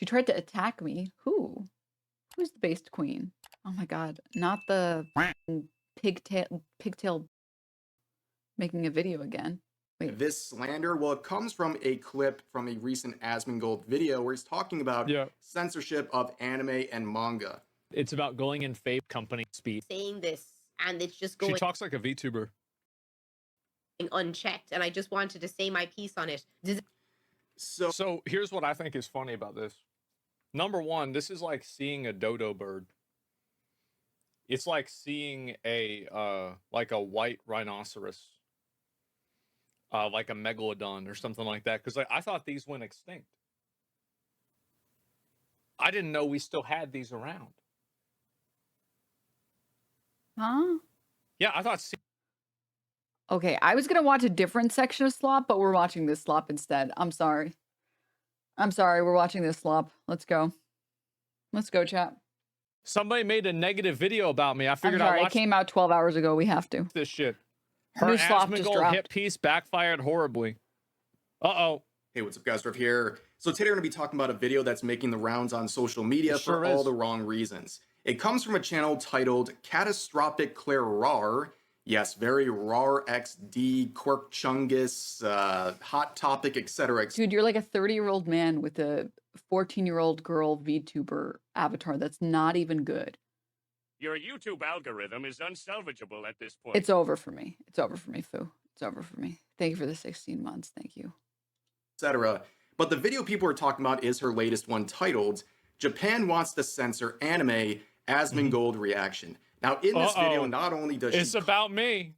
She tried to attack me. Who? Who's the based queen? Oh my god, not the pigtail making a video again. Wait. This slander, well, it comes from a clip from a recent Asmongold video where he's talking about censorship of anime and manga. It's about going in fake company speech. Saying this, and it's just going. She talks like a VTuber. Unchecked, and I just wanted to say my piece on it. So here's what I think is funny about this. Number one, this is like seeing a dodo bird. It's like seeing a white rhinoceros, like a megalodon or something like that. Because I thought these went extinct. I didn't know we still had these around. Huh? Yeah, I thought. Okay, I was gonna watch a different section of slop, but we're watching this slop instead. I'm sorry. We're watching this slop. Let's go. Let's go, chat. Somebody made a negative video about me. I figured I'm sorry, I'd it came out 12 hours ago. We have to. This shit. Her New slop just Asmongold dropped. hit piece backfired horribly. Uh-oh. Hey, what's up, guys? Rev here. So today we're going to be talking about a video that's making the rounds on social media for all the wrong reasons. It comes from a channel titled Catastrophic Claire Rar. Yes, very Rar XD, Quirk Chungus, Hot Topic, etc. Dude, you're like a 30-year-old man with a 14-year-old girl VTuber avatar that's not even good. Your YouTube algorithm is unsalvageable at this point. It's over for me. It's over for me, Fu. It's over for me. Thank you for the 16 months. Thank you. Etc. But the video people are talking about is her latest one titled Japan Wants to Censor Anime Asmongold Reaction. Now, in this video, not only does she about me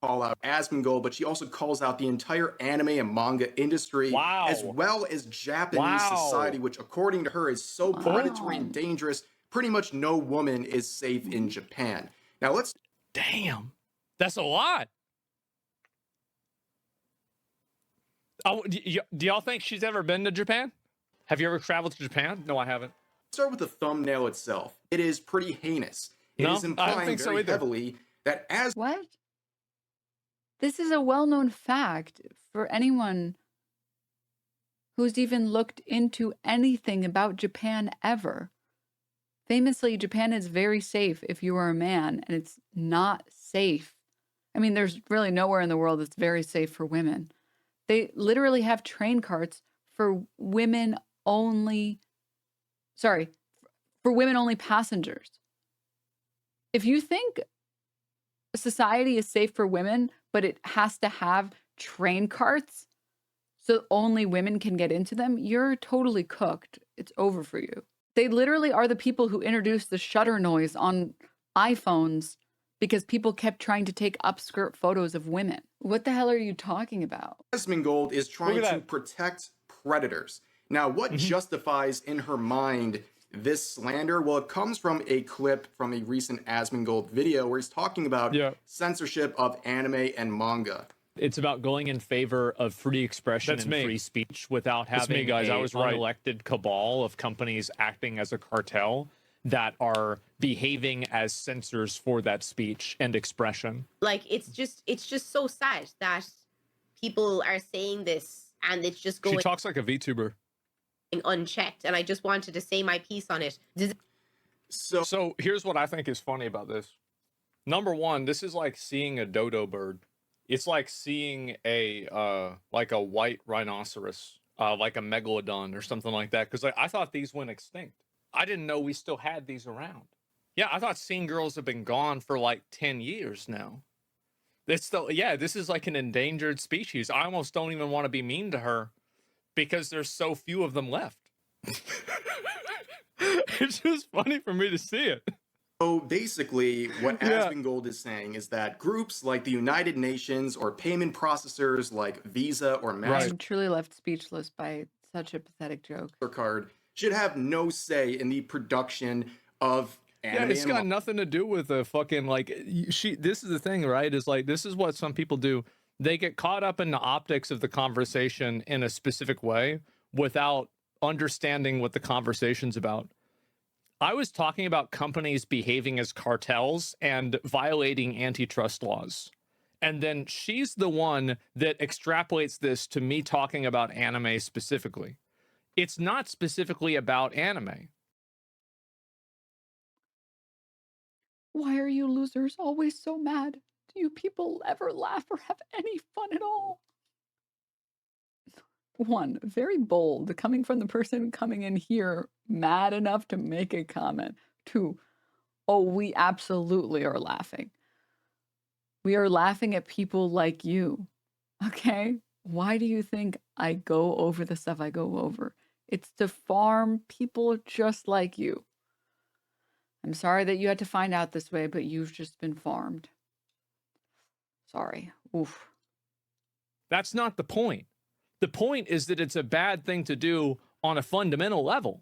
call out Asmongold, but she also calls out the entire anime and manga industry, as well as Japanese society, which, according to her, is so predatory and dangerous. Pretty much no woman is safe in Japan. Now, let's. Damn, that's a lot. Oh, do y'all think she's ever been to Japan? Have you ever traveled to Japan? No, I haven't. Start with the thumbnail itself. It is pretty heinous. It is implying very heavily that What? This is a well-known fact for anyone who's even looked into anything about Japan ever. Famously, Japan is very safe if you are a man, and it's not safe. I mean, there's really nowhere in the world that's very safe for women. They literally have train carts for women only. Sorry, for women only passengers. If you think society is safe for women, but it has to have train carts so only women can get into them, you're totally cooked. It's over for you. They literally are the people who introduced the shutter noise on iPhones because people kept trying to take upskirt photos of women. What the hell are you talking about? Asmongold is trying to protect predators. Now, what justifies in her mind this slander? Well, it comes from a clip from a recent Asmongold video where he's talking about censorship of anime and manga. It's about going in favor of free expression and free speech without having an unelected cabal of companies acting as a cartel that are behaving as censors for that speech and expression. Like, it's just so sad that people are saying this, and it's just going. She talks like a VTuber. Unchecked, and I just wanted to say my piece on it. So here's what I think is funny about this. Number one, this is like seeing a dodo bird. It's like seeing a white rhinoceros, like a megalodon or something like that. Because I thought these went extinct. I didn't know we still had these around. Yeah, I thought Scene Girls have been gone for like 10 years now. This is like an endangered species. I almost don't even want to be mean to her because there's so few of them left. It's just funny for me to see it. So basically, what Asmongold is saying is that groups like the United Nations or payment processors like Visa or MasterCard I'm truly left speechless by such a pathetic joke. Should have no say in the production of anime. Yeah, it's got nothing to do with the fucking, like, this is the thing, right? Is like, this is what some people do. They get caught up in the optics of the conversation in a specific way without understanding what the conversation's about. I was talking about companies behaving as cartels and violating antitrust laws. And then she's the one that extrapolates this to me talking about anime specifically. It's not specifically about anime. Why are you losers always so mad? Do you people ever laugh or have any fun at all? 1, very bold, coming from the person coming in here mad enough to make a comment. 2, oh, we absolutely are laughing. We are laughing at people like you. Okay? Why do you think I go over the stuff I go over? It's to farm people just like you. I'm sorry that you had to find out this way, but you've just been farmed. Sorry. Oof. That's not the point. The point is that it's a bad thing to do on a fundamental level.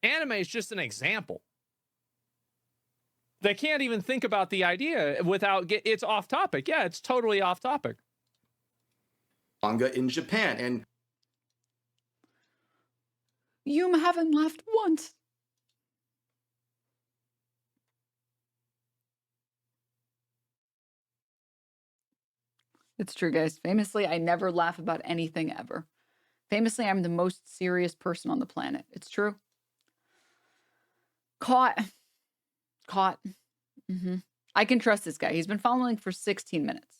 Anime is just an example. They can't even think about the idea without it's off topic. Yeah, it's totally off topic. Manga in Japan, and you haven't laughed once. It's true, guys. Famously, I never laugh about anything ever. Famously, I'm the most serious person on the planet. It's true. Caught. I can trust this guy. He's been following for 16 minutes.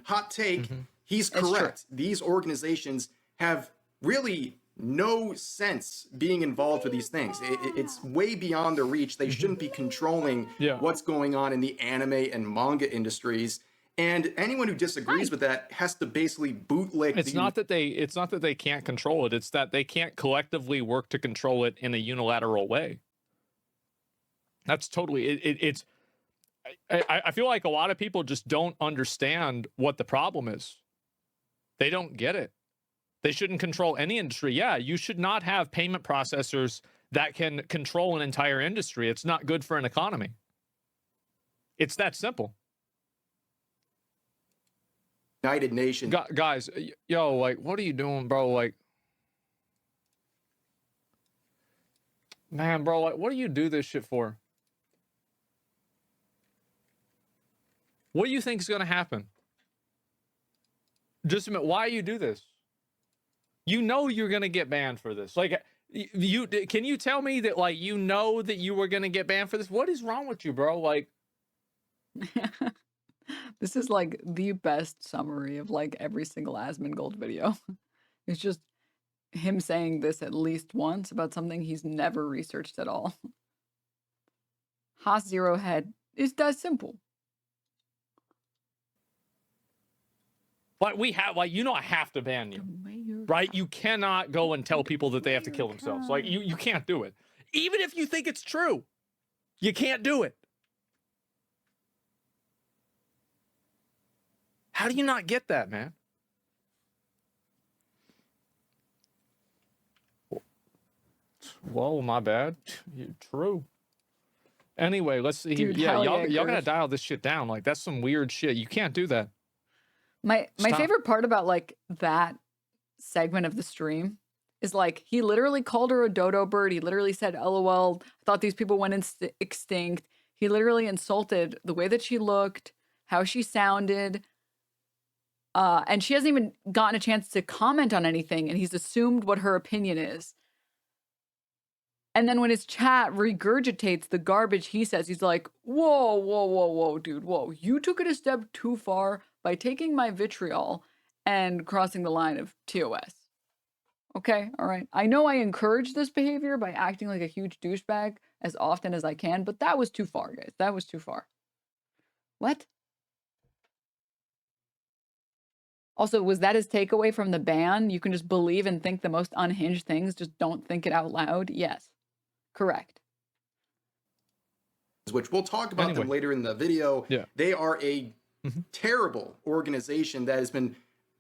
Hot take, he's correct. These organizations have really no sense being involved with these things. It's way beyond their reach. They shouldn't be controlling what's going on in the anime and manga industries. And anyone who disagrees with that has to basically bootlick. It's not that they can't control it. It's that they can't collectively work to control it in a unilateral way. That's totally I feel like a lot of people just don't understand what the problem is. They don't get it. They shouldn't control any industry. Yeah, you should not have payment processors that can control an entire industry. It's not good for an economy. It's that simple. United Nations. Guys, yo, like, what are you doing, bro? Like, man, bro, like, what do you do this shit for? What do you think is going to happen? Just a minute, why you do this? You know you're going to get banned for this. Like, can you tell me that, like, you know that you were going to get banned for this? What is wrong with you, bro? Like, this is like the best summary of like every single Asmongold video. It's just him saying this at least once about something he's never researched at all. Haas Zero Head is that simple. Like, we have, like, you know, I have to ban you, right? You cannot go and tell people that they have to kill themselves. Like, you can't do it. Even if you think it's true, you can't do it. How do you not get that, man? Whoa, my bad. True. Anyway, let's see. Dude, yeah, y'all yeah, gotta dial this shit down. Like, that's some weird shit. You can't do that. My favorite part about like that segment of the stream is like he literally called her a dodo bird. He literally said, "LOL, I thought these people went extinct." He literally insulted the way that she looked, how she sounded. And she hasn't even gotten a chance to comment on anything, and he's assumed what her opinion is. And then when his chat regurgitates the garbage he says, he's like, whoa, dude, whoa. You took it a step too far by taking my vitriol and crossing the line of TOS. Okay, all right. I know I encourage this behavior by acting like a huge douchebag as often as I can, but that was too far, guys. That was too far. What? Also, was that his takeaway from the ban? You can just believe and think the most unhinged things, just don't think it out loud? Yes. Correct. Which we'll talk about them later in the video. Yeah. They are a terrible organization that has been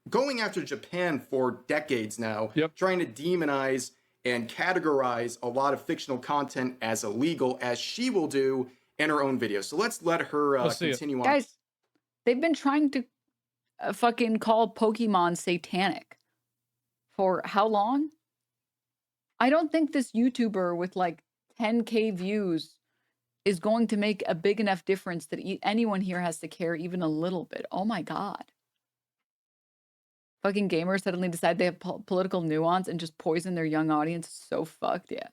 going after Japan for decades now, trying to demonize and categorize a lot of fictional content as illegal, as she will do in her own videos. So let's let her continue on. Guys, they've been trying to fucking call Pokemon satanic for how long? I don't think this YouTuber with like 10K views is going to make a big enough difference that anyone here has to care even a little bit. Oh my God. fucking gamers suddenly decide they have political nuance and just poison their young audience. So fucked, yeah.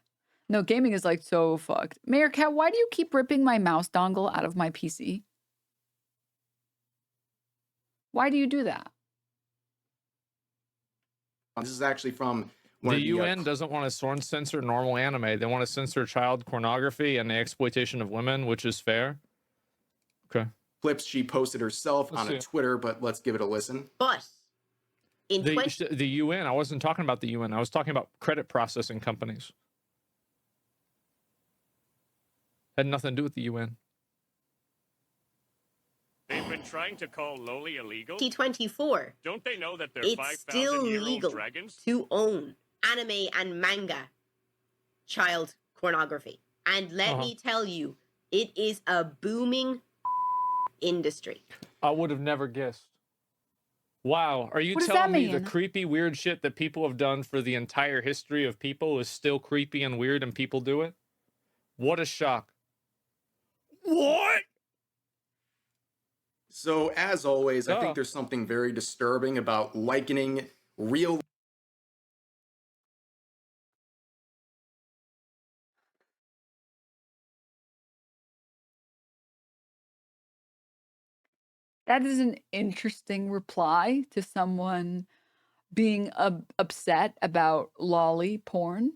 No, gaming is like so fucked. Mayor Cat, why do you keep ripping my mouse dongle out of my PC? Why do you do that? This is actually from the UN doesn't want to censor normal anime. They want to censor child pornography and the exploitation of women, which is fair. Okay. Clips she posted herself on a Twitter, but let's give it a listen. But in the UN, I wasn't talking about the UN. I was talking about credit processing companies. Had nothing to do with the UN. They've been trying to call Loli illegal. T24. Don't they know that they're it's still 5,000-year-old legal dragons? to own anime and manga child pornography. And let me tell you, it is a booming industry. I would have never guessed. Wow. Are you telling me the creepy, weird shit that people have done for the entire history of people is still creepy and weird and people do it? What a shock. What? So, as always, I think there's something very disturbing about likening real. That is an interesting reply to someone being upset about lolly porn.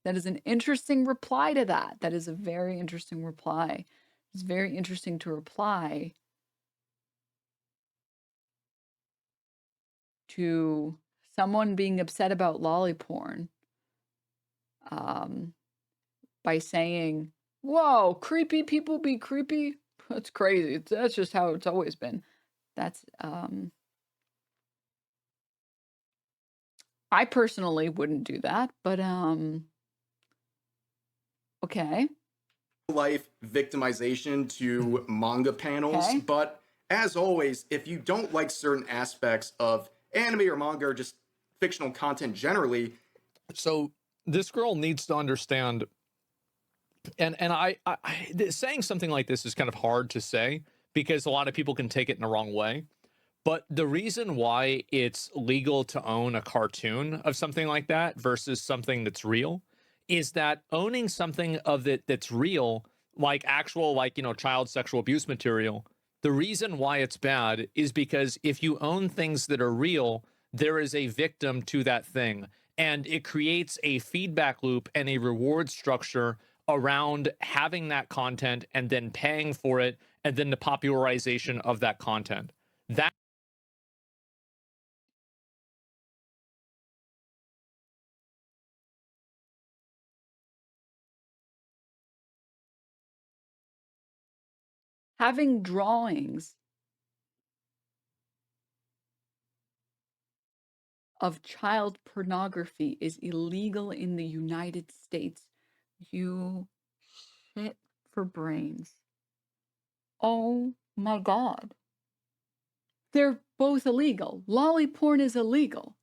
That is an interesting reply to that. That is a very interesting reply. It's very interesting to reply to someone being upset about lolly porn by saying, whoa, creepy people be creepy. That's crazy. That's just how it's always been. That's, I personally wouldn't do that, but, okay. Life victimization to manga panels, but as always, if you don't like certain aspects of anime or manga or just fictional content generally. So this girl needs to understand, and I saying something like this is kind of hard to say because a lot of people can take it in the wrong way. But the reason why it's legal to own a cartoon of something like that versus something that's real is that owning something of it that's real, like actual, like, you know, child sexual abuse material, the reason why it's bad is because if you own things that are real, there is a victim to that thing. And it creates a feedback loop and a reward structure around having that content and then paying for it and then the popularization of that content. That having drawings of child pornography is illegal in the United States. You shit for brains. Oh my God. They're both illegal. Lolly porn is illegal.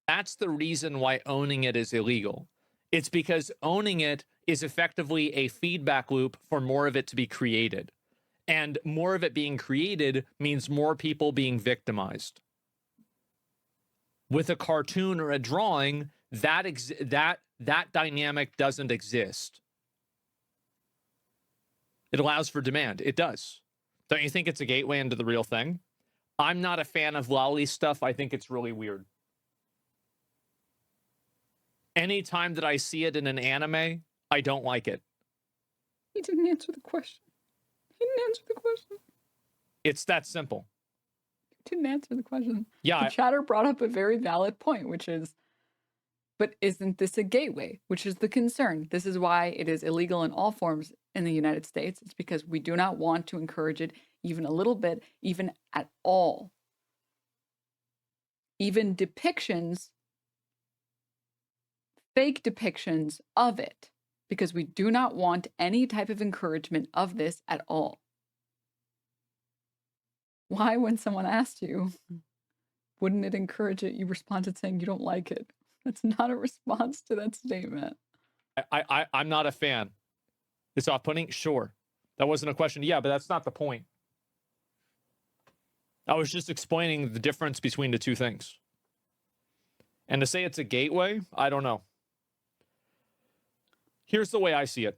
That's the reason why owning it is illegal. It's because owning it is effectively a feedback loop for more of it to be created. And more of it being created means more people being victimized. With a cartoon or a drawing, that dynamic doesn't exist. It allows for demand. It does. Don't you think it's a gateway into the real thing? I'm not a fan of lolly stuff. I think it's really weird. Anytime that I see it in an anime, I don't like it. He didn't answer the question. He didn't answer the question. It's that simple. He didn't answer the question. Yeah. The chatter brought up a very valid point, which is, but isn't this a gateway? Which is the concern. This is why it is illegal in all forms in the United States. It's because we do not want to encourage it even a little bit, even at all. Even depictions, fake depictions of it, because we do not want any type of encouragement of this at all. Why, when someone asked you, wouldn't it encourage it, you responded saying you don't like it? That's not a response to that statement. I'm not a fan. It's off-putting? Sure. That wasn't a question. Yeah, but that's not the point. I was just explaining the difference between the two things. And to say it's a gateway, I don't know. Here's the way I see it.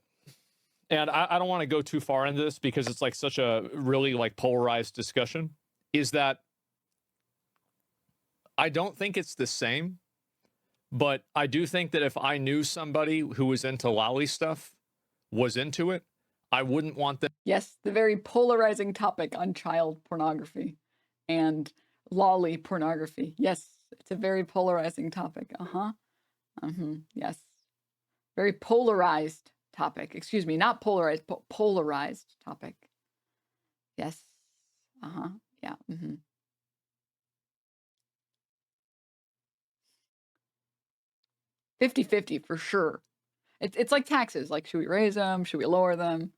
And I don't want to go too far into this because it's like such a really like polarized discussion, is that I don't think it's the same, but I do think that if I knew somebody who was into lolly stuff, was into it, I wouldn't want them. Yes, the very polarizing topic on child pornography and lolly pornography. Yes, it's a very polarizing topic. Yes. Very polarized topic. Excuse me, not polarized, but polarized topic. Yes. Yeah. 50-50 for sure. It's like taxes. Like, should we raise them? Should we lower them?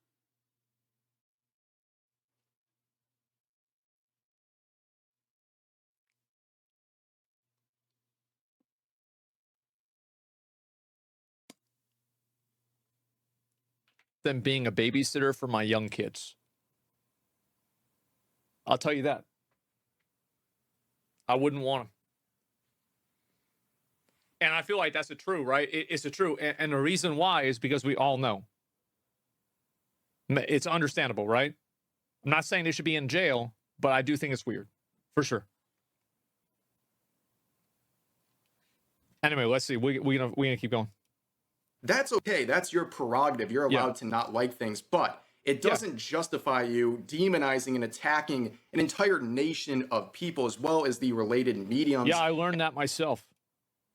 Than being a babysitter for my young kids. I'll tell you that. I wouldn't want them. And I feel like that's a true, right? It's a true. And the reason why is because we all know. It's understandable, right? I'm not saying they should be in jail, but I do think it's weird. For sure. Anyway, let's see. We're gonna keep going. That's okay. That's your prerogative. You're allowed to not like things, but it doesn't justify you demonizing and attacking an entire nation of people as well as the related mediums. Yeah, I learned that myself.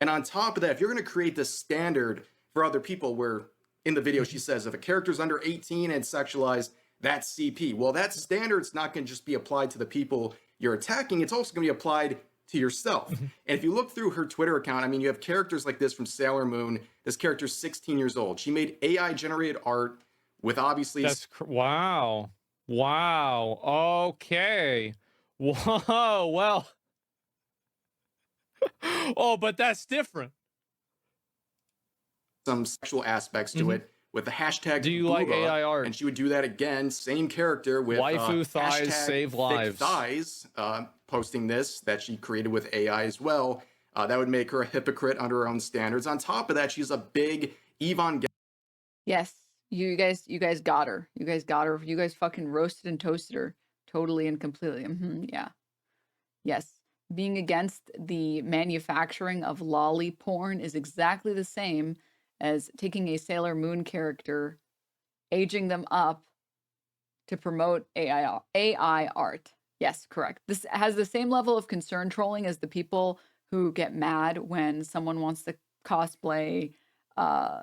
And on top of that, if you're going to create this standard for other people where in the video she says if a character's under 18 and sexualized, that's CP. Well, that standard's not going to just be applied to the people you're attacking. It's also going to be applied to yourself. And if you look through her Twitter account, I mean, you have characters like this from Sailor Moon. This character's 16 years old. She made AI generated art with obviously... Wow. Okay. Whoa, well. Oh, but that's different. Some sexual aspects to it with the hashtag Do you booba, like AI art? And she would do that again, same character with waifu thighs save lives. Thighs, posting this that she created with AI as well. That would make her a hypocrite under her own standards. On top of that, she's a big evangelical. Yes, you guys got her. You guys got her. You guys fucking roasted and toasted her totally and completely. Yeah. Yes. Being against the manufacturing of lolly porn is exactly the same as taking a Sailor Moon character, aging them up to promote AI art. Yes, correct. This has the same level of concern trolling as the people who get mad when someone wants to cosplay like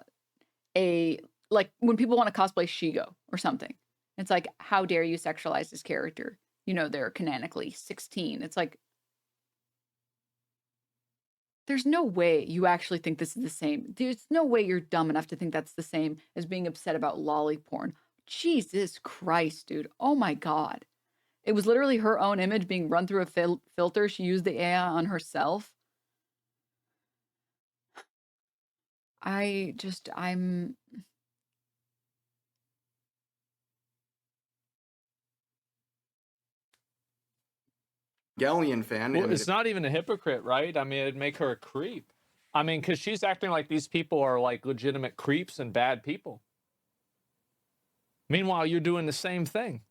when people want to cosplay Shigo or something. It's like, how dare you sexualize this character? You know, they're canonically 16. It's like, there's no way you actually think this is the same. There's no way you're dumb enough to think that's the same as being upset about lolly porn. Jesus Christ, dude. Oh my God. It was literally her own image being run through a filter. She used the AI on herself. I'm... Galleon fan. Well, it's not even a hypocrite, right? I mean, it'd make her a creep. I mean, because she's acting like these people are like legitimate creeps and bad people. Meanwhile, you're doing the same thing.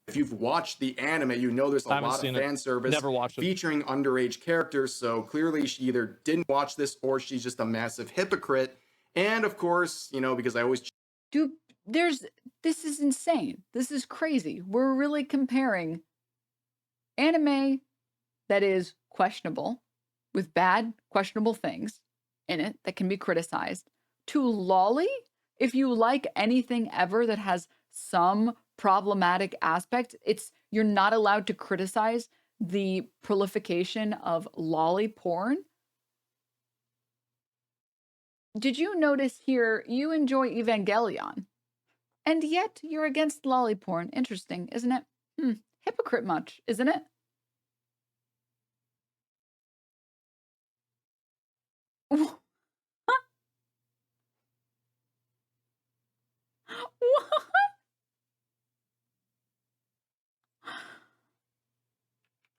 If you've watched the anime, you know there's a lot of fan service featuring underage characters. So clearly she either didn't watch this or she's just a massive hypocrite. And of course, you know, because I always... Dude, this is insane. This is crazy. We're really comparing anime that is questionable with bad, questionable things in it that can be criticized to lolly. If you like anything ever that has some problematic aspect, you're not allowed to criticize the proliferation of lolly porn. Did you notice here you enjoy Evangelion, and yet you're against lolly porn? Interesting, isn't it? Hypocrite much, isn't it? What?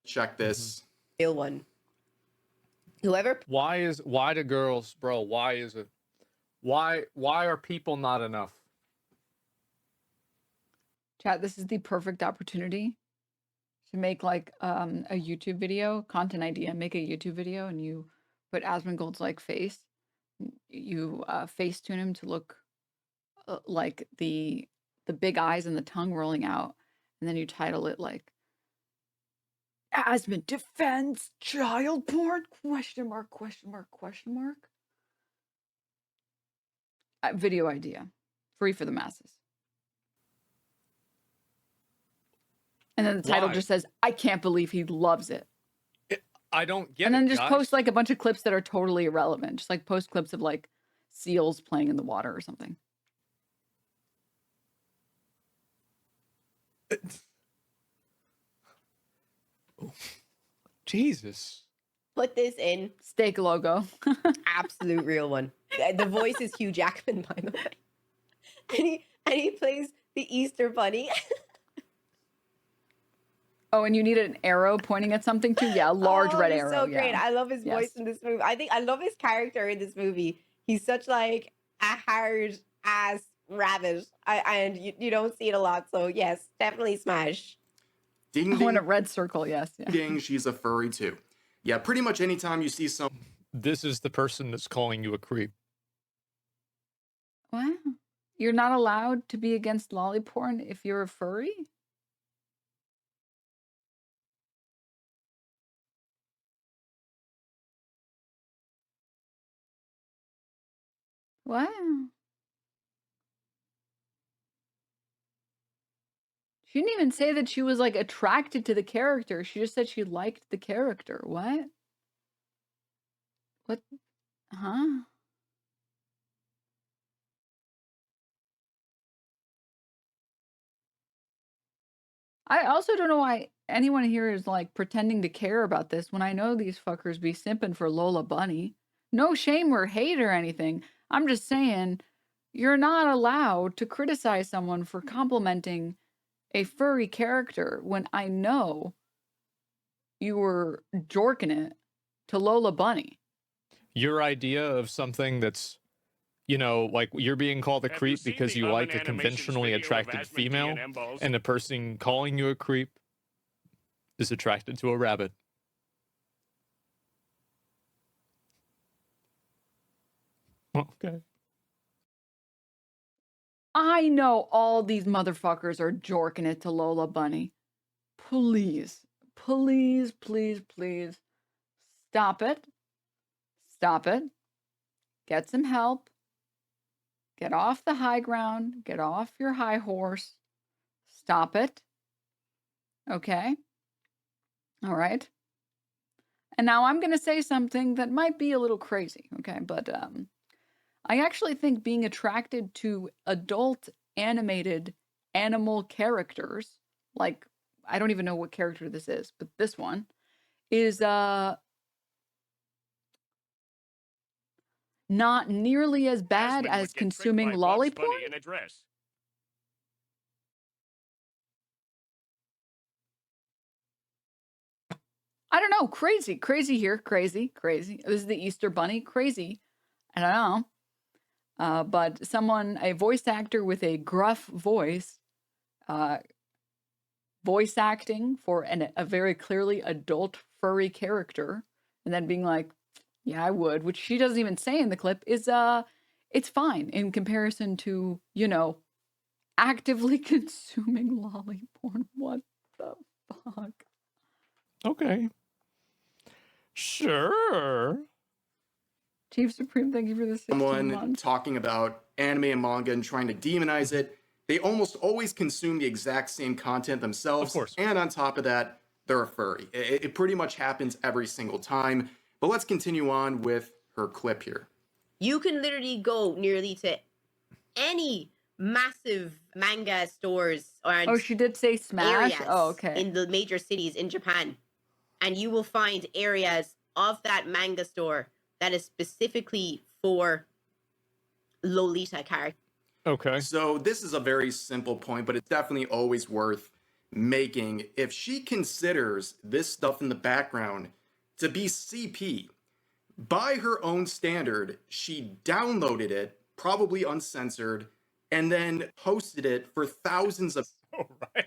Check this. Real one. Whoever. Why do girls, bro? Why is it? Why are people not enough? Chat, this is the perfect opportunity to make like a YouTube video, content idea, make a YouTube video, and you put Asmongold's like face. You face tune him to look like the big eyes and the tongue rolling out, and then you title it like Asmon defends child porn? Question mark, question mark, question mark. Video idea. Free for the masses. And then the title Why? just says, I can't believe he loves it. I don't get it. And then just guys. post like a bunch of clips that are totally irrelevant. Just like post clips of like seals playing in the water or something. Jesus. Put this in. Steak logo. Absolute real one. The voice is Hugh Jackman, by the way. And he plays the Easter Bunny. Oh, and you needed an arrow pointing at something too? Yeah, a large red he's arrow. So great. Yeah. I love his voice in this movie. I love his character in this movie. He's such like a hard ass rabbit. And you don't see it a lot. So yes, definitely smash. Ding Oh, ding. in a red circle, yes. Yeah. Ding, she's a furry too. Yeah, pretty much anytime you see some. This is the person that's calling you a creep. What? You're not allowed to be against lolly porn if you're a furry? What? She didn't even say that she was like attracted to the character. She just said she liked the character. What? What? Huh? I also don't know why anyone here is like pretending to care about this when I know these fuckers be simping for Lola Bunny. No shame or hate or anything. I'm just saying you're not allowed to criticize someone for complimenting a furry character when I know you were jorking it to Lola Bunny. Your idea of something that's, you know, like you're being called a Have you creep seen because the you Oven like a Animations conventionally video of attracted Asmon female, D&M balls? and the person calling you a creep is attracted to a rabbit. Okay. I know all these motherfuckers are jorking it to Lola Bunny. Please, please, please, please. Stop it. Stop it. Get some help. Get off the high ground. Get off your high horse. Stop it. Okay? All right. And now I'm going to say something that might be a little crazy, okay? But I actually think being attracted to adult animated animal characters, like I don't even know what character this is, but this one is not nearly as bad Asmon as would get tricked consuming by lolly Bugs Bunny porn. in a dress. I don't know, crazy here, crazy. This is the Easter Bunny, crazy. I don't know. But a voice actor with a gruff voice, voice acting for a very clearly adult furry character, and then being like, yeah, I would, which she doesn't even say in the clip, is it's fine in comparison to, you know, actively consuming lolly porn. What the fuck? Okay. Sure. Chief Supreme, thank you for the 16 Someone months. talking about anime and manga and trying to demonize it. They almost always consume the exact same content themselves. Of course. And on top of that, they're a furry. It pretty much happens every single time. But let's continue on with her clip here. You can literally go nearly to any massive manga stores or Oh, she did say smash? areas Oh, okay. in the major cities in Japan. And you will find areas of that manga store that is specifically for Lolita characters. Okay. So this is a very simple point, but it's definitely always worth making. If she considers this stuff in the background to be CP, by her own standard, she downloaded it, probably uncensored, and then posted it for thousands of. Oh, right.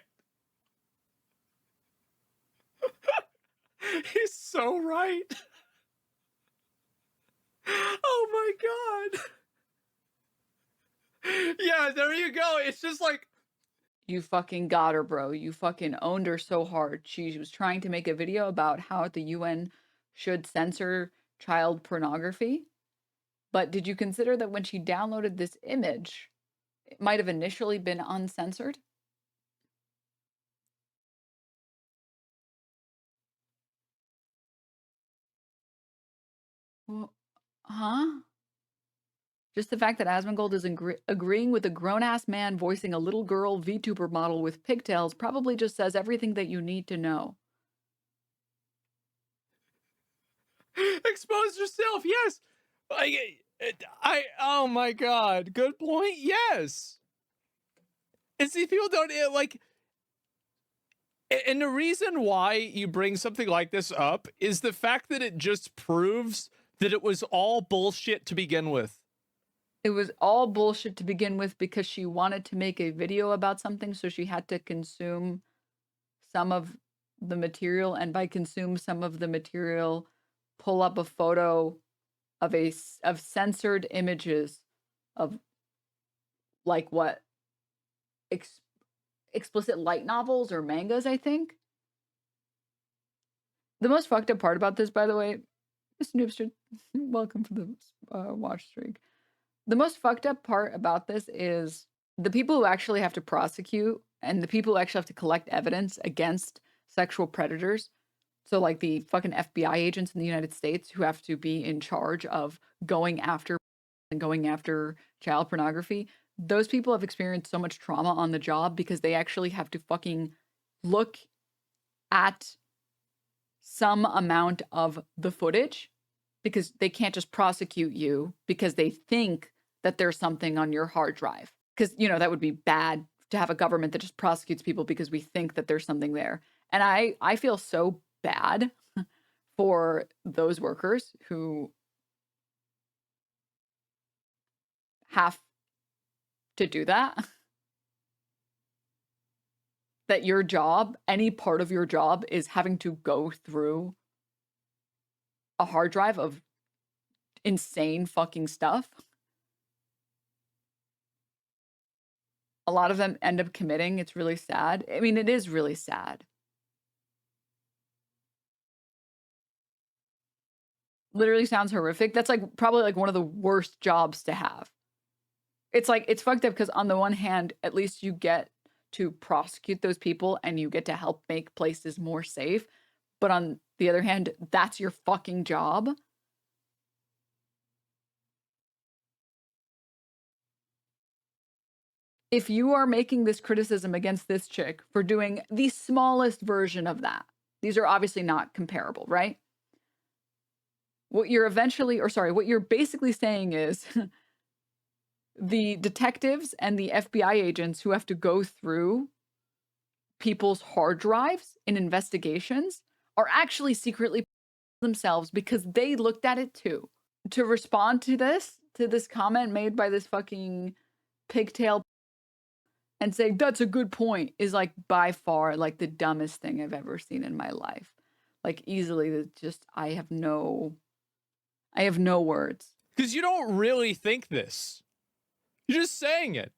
He's so right. Oh my god. Yeah, there you go. It's just like, You fucking got her, bro. You fucking owned her so hard. She was trying to make a video about how the UN should censor child pornography. But did you consider that when she downloaded this image, it might have initially been uncensored? Well, huh? Just the fact that Asmongold is agreeing with a grown-ass man voicing a little girl VTuber model with pigtails probably just says everything that you need to know. expose yourself. Yes. Oh my god. Good point. Yes. And see, people don't like. And the reason why you bring something like this up is the fact that it just proves that it was all bullshit to begin with. It was all bullshit to begin with because she wanted to make a video about something, so she had to consume some of the material, and by consume some of the material, pull up a photo of censored images of like what explicit light novels or mangas, I think. The most fucked up part about this, by the way, Mr. Noobster, welcome for the watch streak. The most fucked up part about this is the people who actually have to prosecute and the people who actually have to collect evidence against sexual predators. So like the fucking FBI agents in the United States who have to be in charge of going after child pornography. Those people have experienced so much trauma on the job because they actually have to fucking look at some amount of the footage because they can't just prosecute you because they think that there's something on your hard drive. Because, you know, that would be bad to have a government that just prosecutes people because we think that there's something there. And I feel so bad for those workers who have to do that. That your job, any part of your job, is having to go through a hard drive of insane fucking stuff. A lot of them end up committing. It's really sad. I mean, it is really sad. Literally sounds horrific. That's like probably like one of the worst jobs to have. It's like, it's fucked up because on the one hand, at least you get to prosecute those people and you get to help make places more safe. But on the other hand, that's your fucking job. If you are making this criticism against this chick for doing the smallest version of that, these are obviously not comparable, right? What you're what you're basically saying is the detectives and the FBI agents who have to go through people's hard drives in investigations are actually secretly themselves because they looked at it too. To respond to this comment made by this fucking pigtail and say, that's a good point, is like by far like the dumbest thing I've ever seen in my life. Like easily just, I have no words. Because you don't really think this. You're just saying it.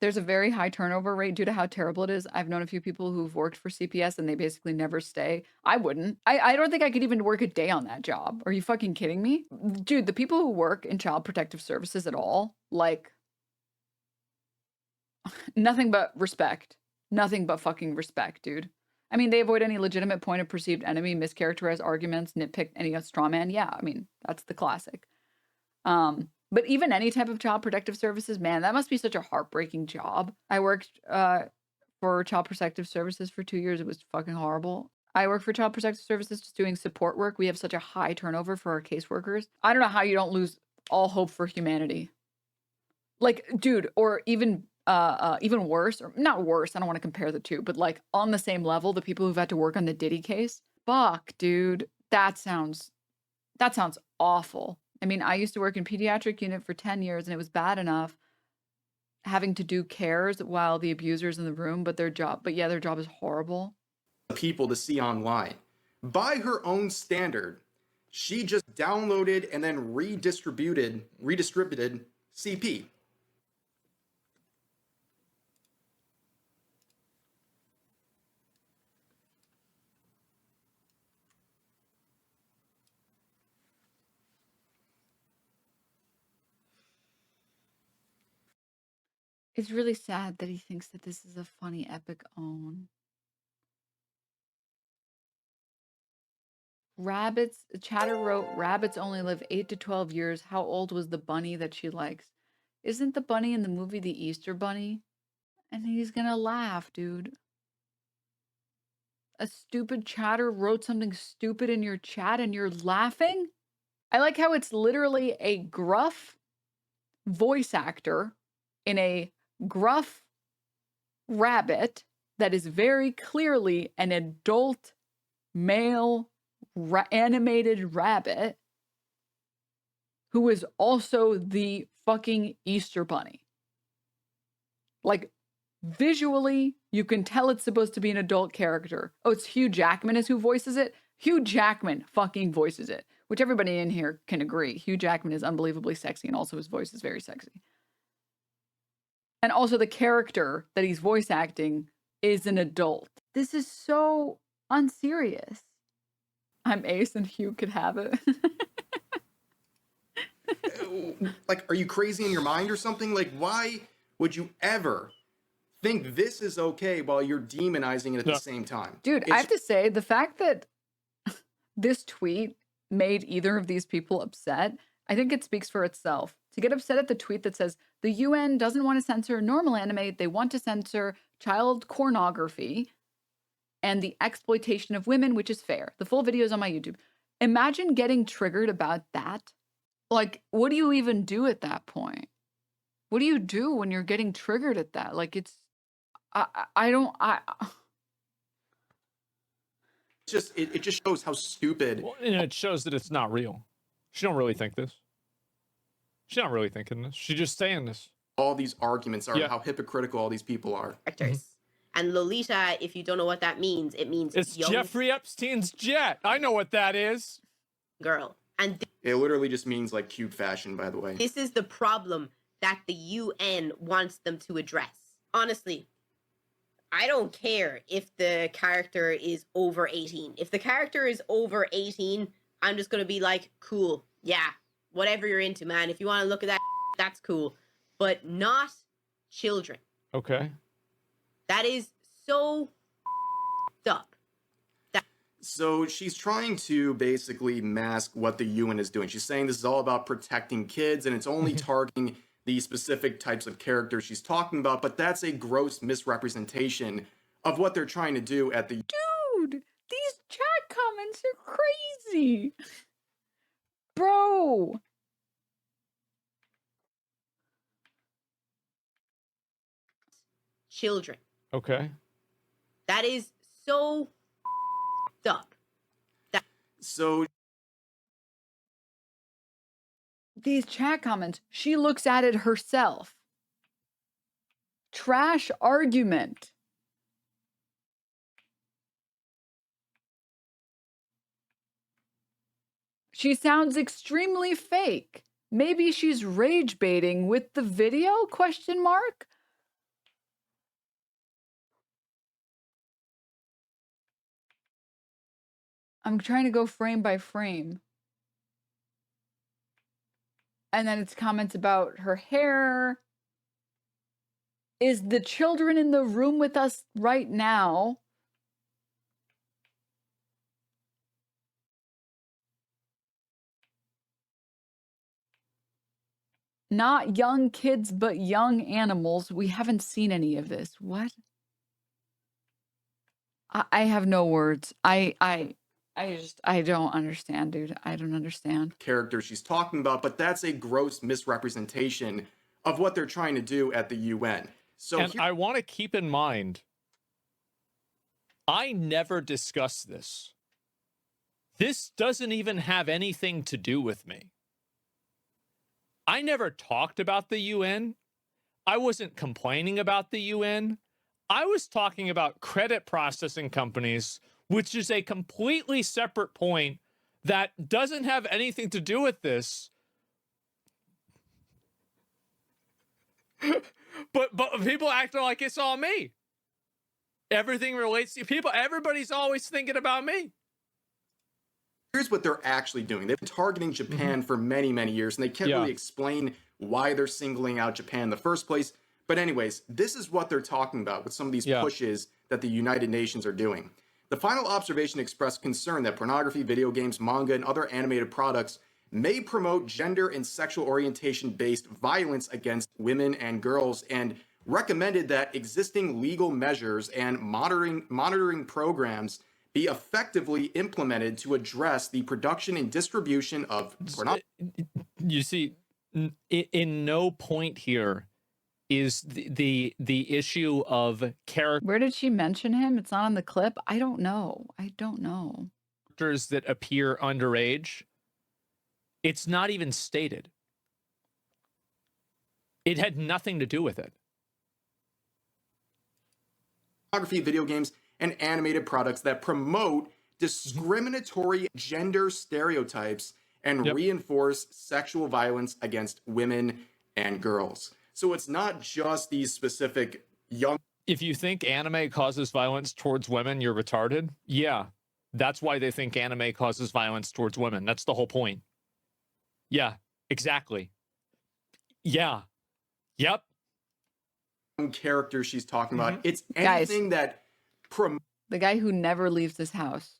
There's a very high turnover rate due to how terrible it is. I've known a few people who've worked for CPS and they basically never stay. I wouldn't. I don't think I could even work a day on that job. Are you fucking kidding me? Dude, the people who work in child protective services at all, like, nothing but respect. Nothing but fucking respect, dude. I mean, they avoid any legitimate point of perceived enemy, mischaracterize arguments, nitpick any straw man. Yeah, I mean, that's the classic. But even any type of child protective services, man, that must be such a heartbreaking job. I worked for child protective services for 2 years. It was fucking horrible. I work for child protective services just doing support work. We have such a high turnover for our caseworkers. I don't know how you don't lose all hope for humanity. Like, dude, or even worse, or not worse, I don't want to compare the two, but like on the same level, the people who've had to work on the Diddy case. Fuck, dude. That sounds awful. I mean, I used to work in pediatric unit for 10 years and it was bad enough having to do cares while the abuser's in the room, but their job is horrible. People to see online. By her own standard, she just downloaded and then redistributed CP. It's really sad that he thinks that this is a funny epic own. Rabbits, Chatter wrote, rabbits only live 8 to 12 years. How old was the bunny that she likes? Isn't the bunny in the movie the Easter Bunny? And he's gonna laugh, dude. A stupid chatter wrote something stupid in your chat and you're laughing? I like how it's literally a gruff voice actor in a gruff rabbit that is very clearly an adult male animated rabbit who is also the fucking Easter Bunny. Like, visually, you can tell it's supposed to be an adult character. Oh, it's Hugh Jackman is who voices it? Hugh Jackman fucking voices it, which everybody in here can agree. Hugh Jackman is unbelievably sexy, and also his voice is very sexy. And also the character that he's voice acting is an adult. This is so unserious. I'm Ace and Hugh could have it. Like, are you crazy in your mind or something? Like, why would you ever think this is okay while you're demonizing it at the same time? Dude, I have to say, the fact that this tweet made either of these people upset, I think it speaks for itself. To get upset at the tweet that says, the UN doesn't want to censor normal anime, they want to censor child pornography and the exploitation of women, which is fair. The full video is on my YouTube. Imagine getting triggered about that. Like, what do you even do at that point? What do you do when you're getting triggered at that? Like, it's, it just shows how stupid. Well, and it shows that it's not real. She don't really think this. She's not really thinking this. She's just saying this. All these arguments are how hypocritical all these people are. Characters. And Lolita, if you don't know what that means, it means it's young Jeffrey Epstein's jet. I know what that is. girl. And it literally just means like cute fashion, by the way. This is the problem that the UN wants them to address. Honestly, I don't care if the character is over 18. If the character is over 18, I'm just going to be like, cool. Yeah, whatever you're into, man. If you want to look at that, that's cool. But not children. Okay. That is so up. So she's trying to basically mask what the UN is doing. She's saying this is all about protecting kids and it's only targeting the specific types of characters she's talking about, but that's a gross misrepresentation of what they're trying to do at the... Dude, these chat comments are crazy. Bro. Children. Okay. That is so up. So these chat comments, she looks at it herself. Trash argument. She sounds extremely fake. Maybe she's rage baiting with the video? Question mark. I'm trying to go frame by frame. And then it's comments about her hair. Is the children in the room with us right now? Not young kids, but young animals. We haven't seen any of this. What? I have no words. I don't understand, dude. I don't understand. Character she's talking about, but that's a gross misrepresentation of what they're trying to do at the UN. So and I want to keep in mind, I never discussed this. This doesn't even have anything to do with me. I never talked about the UN. I wasn't complaining about the UN. I was talking about credit processing companies, which is a completely separate point that doesn't have anything to do with this. But people acting like it's all me. Everything relates to people. Everybody's always thinking about me. Here's what they're actually doing. They've been targeting Japan for many, many years, and they can't really explain why they're singling out Japan in the first place. But anyways, this is what they're talking about with some of these pushes that the United Nations are doing. The final observation expressed concern that pornography, video games, manga, and other animated products may promote gender and sexual orientation-based violence against women and girls, and recommended that existing legal measures and monitoring programs be effectively implemented to address the production and distribution of pornography. You see, in no point here is the issue of character. Where did she mention him? It's not on the clip. I don't know. I don't know. Characters that appear underage. It's not even stated. It had nothing to do with it. Pornography, video games, and animated products that promote discriminatory gender stereotypes and reinforce sexual violence against women and girls. So it's not just these specific young... If you think anime causes violence towards women, you're retarded. Yeah, that's why they think anime causes violence towards women. That's the whole point. Yeah, exactly. Yeah. Yep. Character she's talking about. It's anything that... The guy who never leaves his house,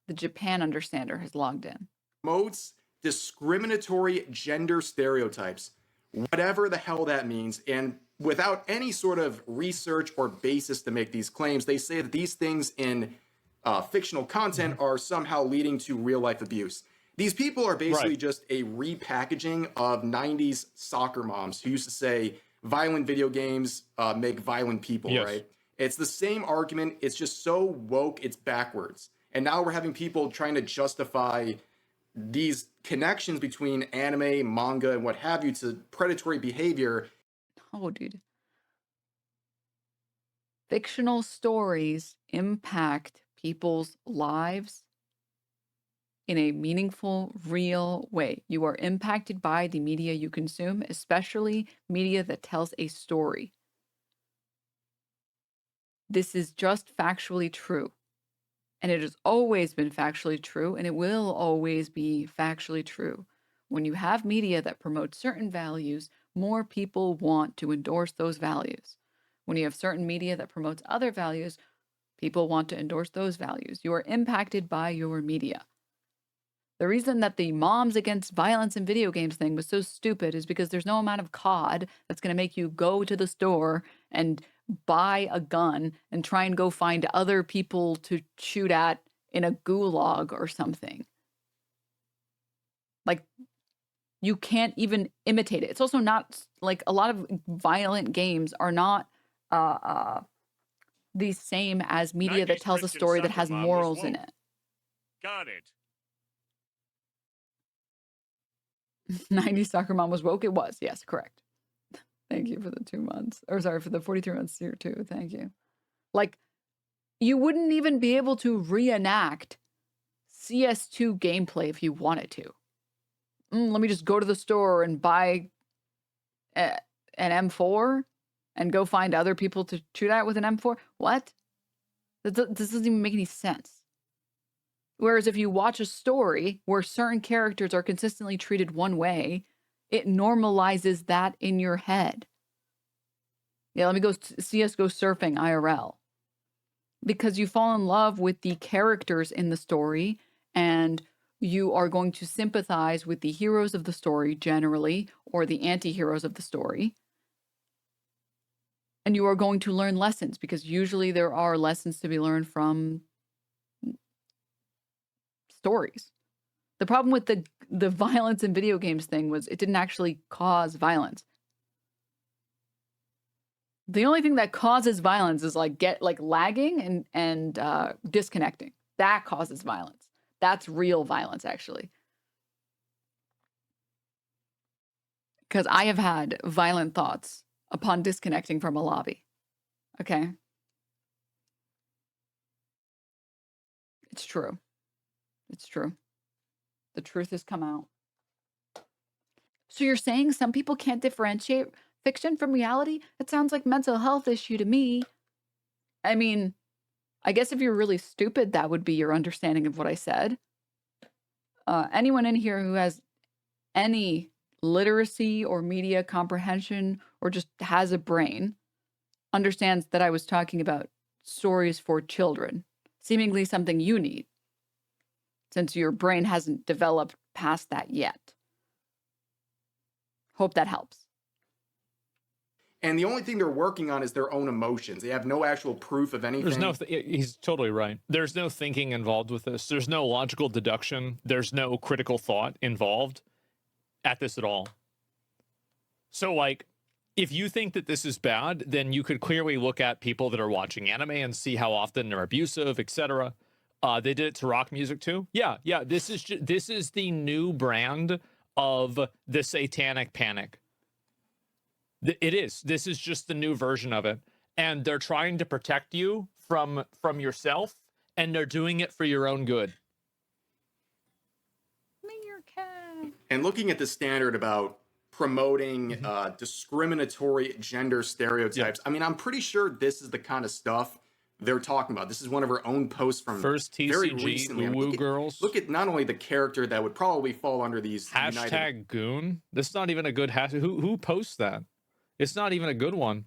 the Japan understander, has logged in. Promotes discriminatory gender stereotypes, whatever the hell that means, and without any sort of research or basis to make these claims, they say that these things in fictional content are somehow leading to real-life abuse. These people are basically just a repackaging of 90s soccer moms who used to say violent video games make violent people, right? It's the same argument. It's just so woke, it's backwards. And now we're having people trying to justify these connections between anime, manga, and what have you to predatory behavior. Oh, dude. Fictional stories impact people's lives in a meaningful, real way. You are impacted by the media you consume, especially media that tells a story. This is just factually true. And it has always been factually true, and it will always be factually true. When you have media that promotes certain values, more people want to endorse those values. When you have certain media that promotes other values, people want to endorse those values. You are impacted by your media. The reason that the moms against violence in video games thing was so stupid is because there's no amount of COD that's going to make you go to the store and buy a gun and try and go find other people to shoot at in a gulag or something. Like, you can't even imitate it. It's also not like a lot of violent games are not the same as media that tells a story that has morals in it. Got it. 90s soccer mom was woke. It was. Yes, correct. Thank you for the 2 months. Or sorry, for the 43 months here too. Thank you. Like, you wouldn't even be able to reenact CS2 gameplay if you wanted to. Let me just go to the store and buy an M4 and go find other people to shoot at with an M4. What? This doesn't even make any sense. Whereas if you watch a story where certain characters are consistently treated one way, it normalizes that in your head. Yeah, let me go CS:GO surfing IRL. Because you fall in love with the characters in the story, and you are going to sympathize with the heroes of the story generally, or the anti-heroes of the story. And you are going to learn lessons, because usually there are lessons to be learned from stories. The problem with the violence in video games thing was it didn't actually cause violence. The only thing that causes violence is like lagging and disconnecting. That causes violence. That's real violence, actually. Because I have had violent thoughts upon disconnecting from a lobby. Okay? It's true. It's true. The truth has come out. So you're saying some people can't differentiate fiction from reality? That sounds like mental health issue to me. I mean, I guess if you're really stupid, that would be your understanding of what I said. Anyone in here who has any literacy or media comprehension or just has a brain understands that I was talking about stories for children, seemingly something you need, since your brain hasn't developed past that yet. Hope that helps. And the only thing they're working on is their own emotions. They have no actual proof of anything. He's totally right. There's no thinking involved with this. There's no logical deduction. There's no critical thought involved at this at all. So, like, if you think that this is bad, then you could clearly look at people that are watching anime and see how often they're abusive, etc. They did it to rock music too. Yeah. This is the new brand of the satanic panic. It is. This is just the new version of it, and they're trying to protect you from yourself, and they're doing it for your own good. And looking at the standard about promoting discriminatory gender stereotypes, I mean, I'm pretty sure this is the kind of stuff they're talking about. This is one of her own posts from first TCG, very recently. Woo Girls. Look at not only the character that would probably fall under these hashtag goon. This is not even a good hashtag. Who posts that? It's not even a good one.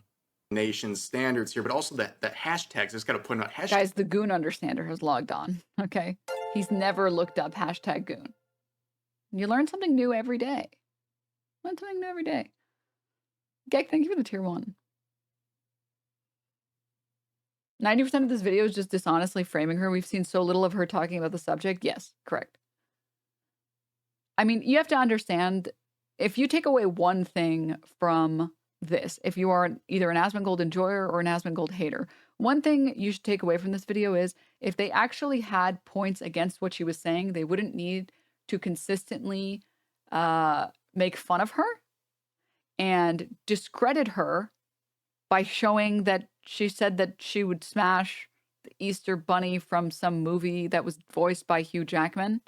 Nation standards here, but also that hashtags. Just got to put out hashtags. Guys, the goon understander has logged on. Okay, he's never looked up hashtag goon. You learn something new every day. Learn something new every day. Gek, thank you for the tier 1. 90% of this video is just dishonestly framing her. We've seen so little of her talking about the subject. Yes, correct. I mean, you have to understand, if you take away one thing from this, if you are either an Asmongold enjoyer or an Asmongold hater, one thing you should take away from this video is if they actually had points against what she was saying, they wouldn't need to consistently make fun of her and discredit her by showing that she said that she would smash the Easter Bunny from some movie that was voiced by Hugh Jackman.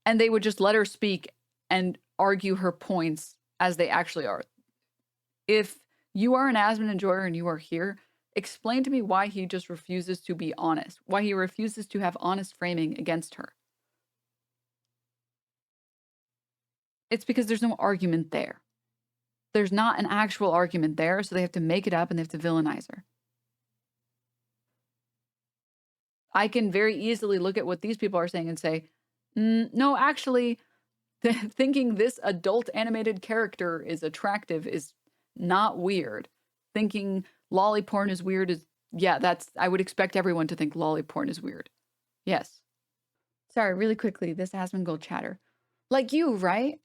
And they would just let her speak and argue her points as they actually are. If you are an Asmon enjoyer and you are here, explain to me why he just refuses to be honest, why he refuses to have honest framing against her. It's because there's no argument there. There's not an actual argument there, so they have to make it up and they have to villainize her. I can very easily look at what these people are saying and say, no, actually, thinking this adult animated character is attractive is not weird. Thinking lolly porn is weird is, yeah, I would expect everyone to think lolly porn is weird. Yes. Sorry, really quickly, this Asmongold chatter. Like you, right?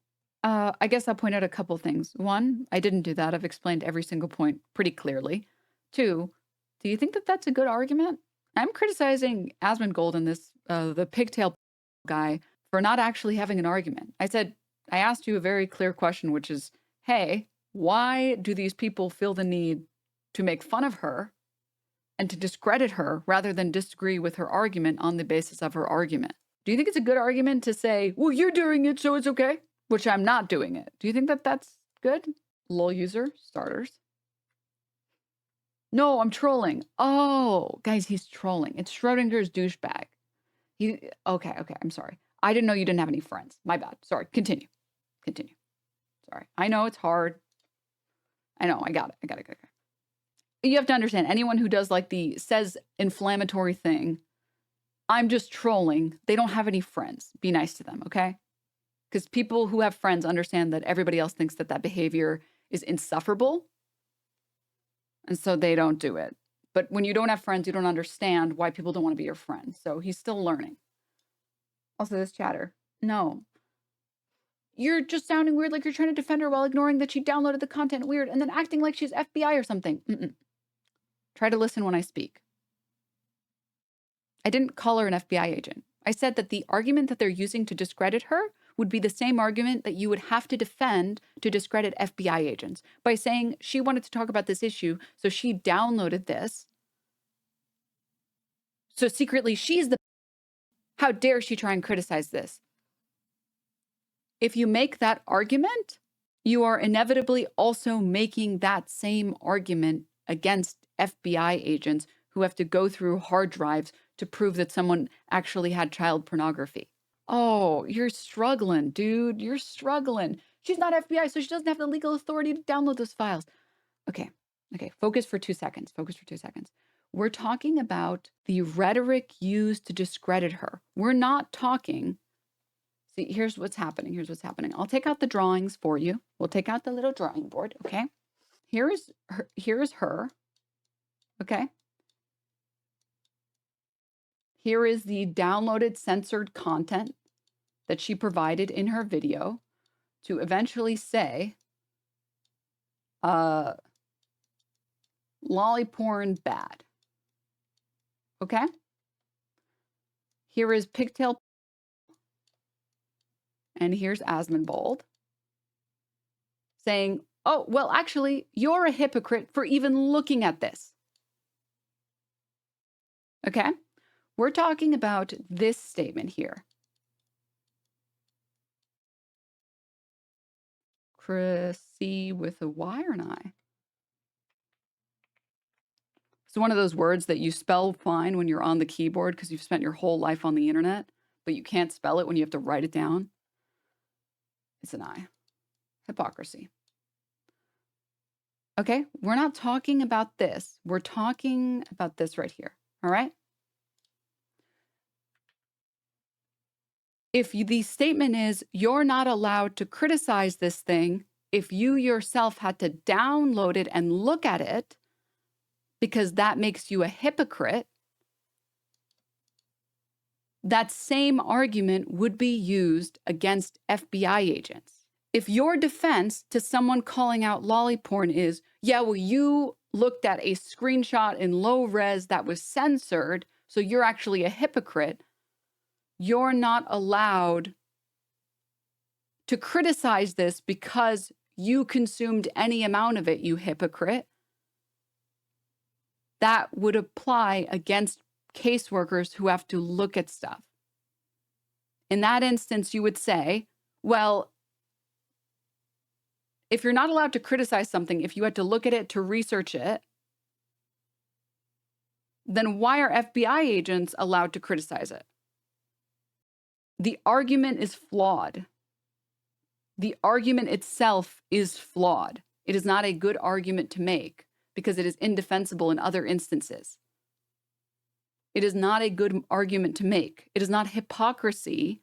I guess I'll point out a couple things. One, I didn't do that. I've explained every single point pretty clearly. Two, do you think that that's a good argument? I'm criticizing Asmongold and this, the pigtail guy for not actually having an argument. I asked you a very clear question, which is, hey, why do these people feel the need to make fun of her and to discredit her rather than disagree with her argument on the basis of her argument? Do you think it's a good argument to say, well, you're doing it, so it's okay? Which I'm not doing it. Do you think that that's good? LOL user, starters. No, I'm trolling. Oh, guys, he's trolling. It's Schrodinger's douchebag. Okay, I'm sorry. I didn't know you didn't have any friends. My bad. Sorry, continue. Sorry. I know it's hard. I know, I got it. You have to understand, anyone who does like says inflammatory thing, I'm just trolling, they don't have any friends. Be nice to them, okay? Because people who have friends understand that everybody else thinks that behavior is insufferable. And so they don't do it. But when you don't have friends, you don't understand why people don't want to be your friend. So he's still learning. Also, this chatter. No. You're just sounding weird, like you're trying to defend her while ignoring that she downloaded the content weird and then acting like she's FBI or something. Try to listen when I speak. I didn't call her an FBI agent. I said that the argument that they're using to discredit her would be the same argument that you would have to defend to discredit FBI agents by saying she wanted to talk about this issue, so she downloaded this. So secretly, she's the... How dare she try and criticize this? If you make that argument, you are inevitably also making that same argument against FBI agents who have to go through hard drives to prove that someone actually had child pornography. Oh, you're struggling, dude. You're struggling. She's not FBI, so she doesn't have the legal authority to download those files. Okay. Focus for 2 seconds. We're talking about the rhetoric used to discredit her. We're not talking... See, here's what's happening. I'll take out the drawings for you. We'll take out the little drawing board, okay? Here is her, okay? Here is the downloaded censored content that she provided in her video to eventually say, lolly porn bad. Okay? Here is Pigtail, and here's Asmongold saying, oh, well, actually, you're a hypocrite for even looking at this. Okay? We're talking about this statement here. Chrissy with a Y or an I? It's one of those words that you spell fine when you're on the keyboard because you've spent your whole life on the internet, but you can't spell it when you have to write it down. It's an I. Hypocrisy. Okay, we're not talking about this. We're talking about this right here. All right? If the statement is, you're not allowed to criticize this thing if you yourself had to download it and look at it, because that makes you a hypocrite, that same argument would be used against FBI agents. If your defense to someone calling out lolly porn is, yeah, well, you looked at a screenshot in low res that was censored, so you're actually a hypocrite, you're not allowed to criticize this because you consumed any amount of it, you hypocrite. That would apply against caseworkers who have to look at stuff. In that instance, you would say, well, if you're not allowed to criticize something, if you had to look at it to research it, then why are FBI agents allowed to criticize it? The argument is flawed. The argument itself is flawed. It is not a good argument to make because it is indefensible in other instances. It is not a good argument to make. It is not hypocrisy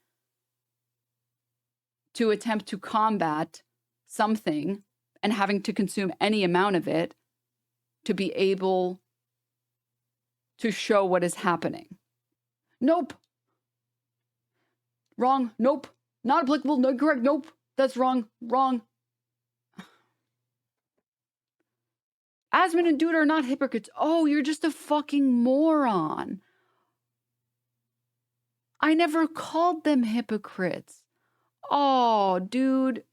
to attempt to combat something and having to consume any amount of it to be able to show what is happening. Nope. Wrong. Nope. Not applicable. No, correct. Nope. That's wrong. Wrong. Asmon and Dude are not hypocrites. Oh, you're just a fucking moron. I never called them hypocrites. Oh, dude.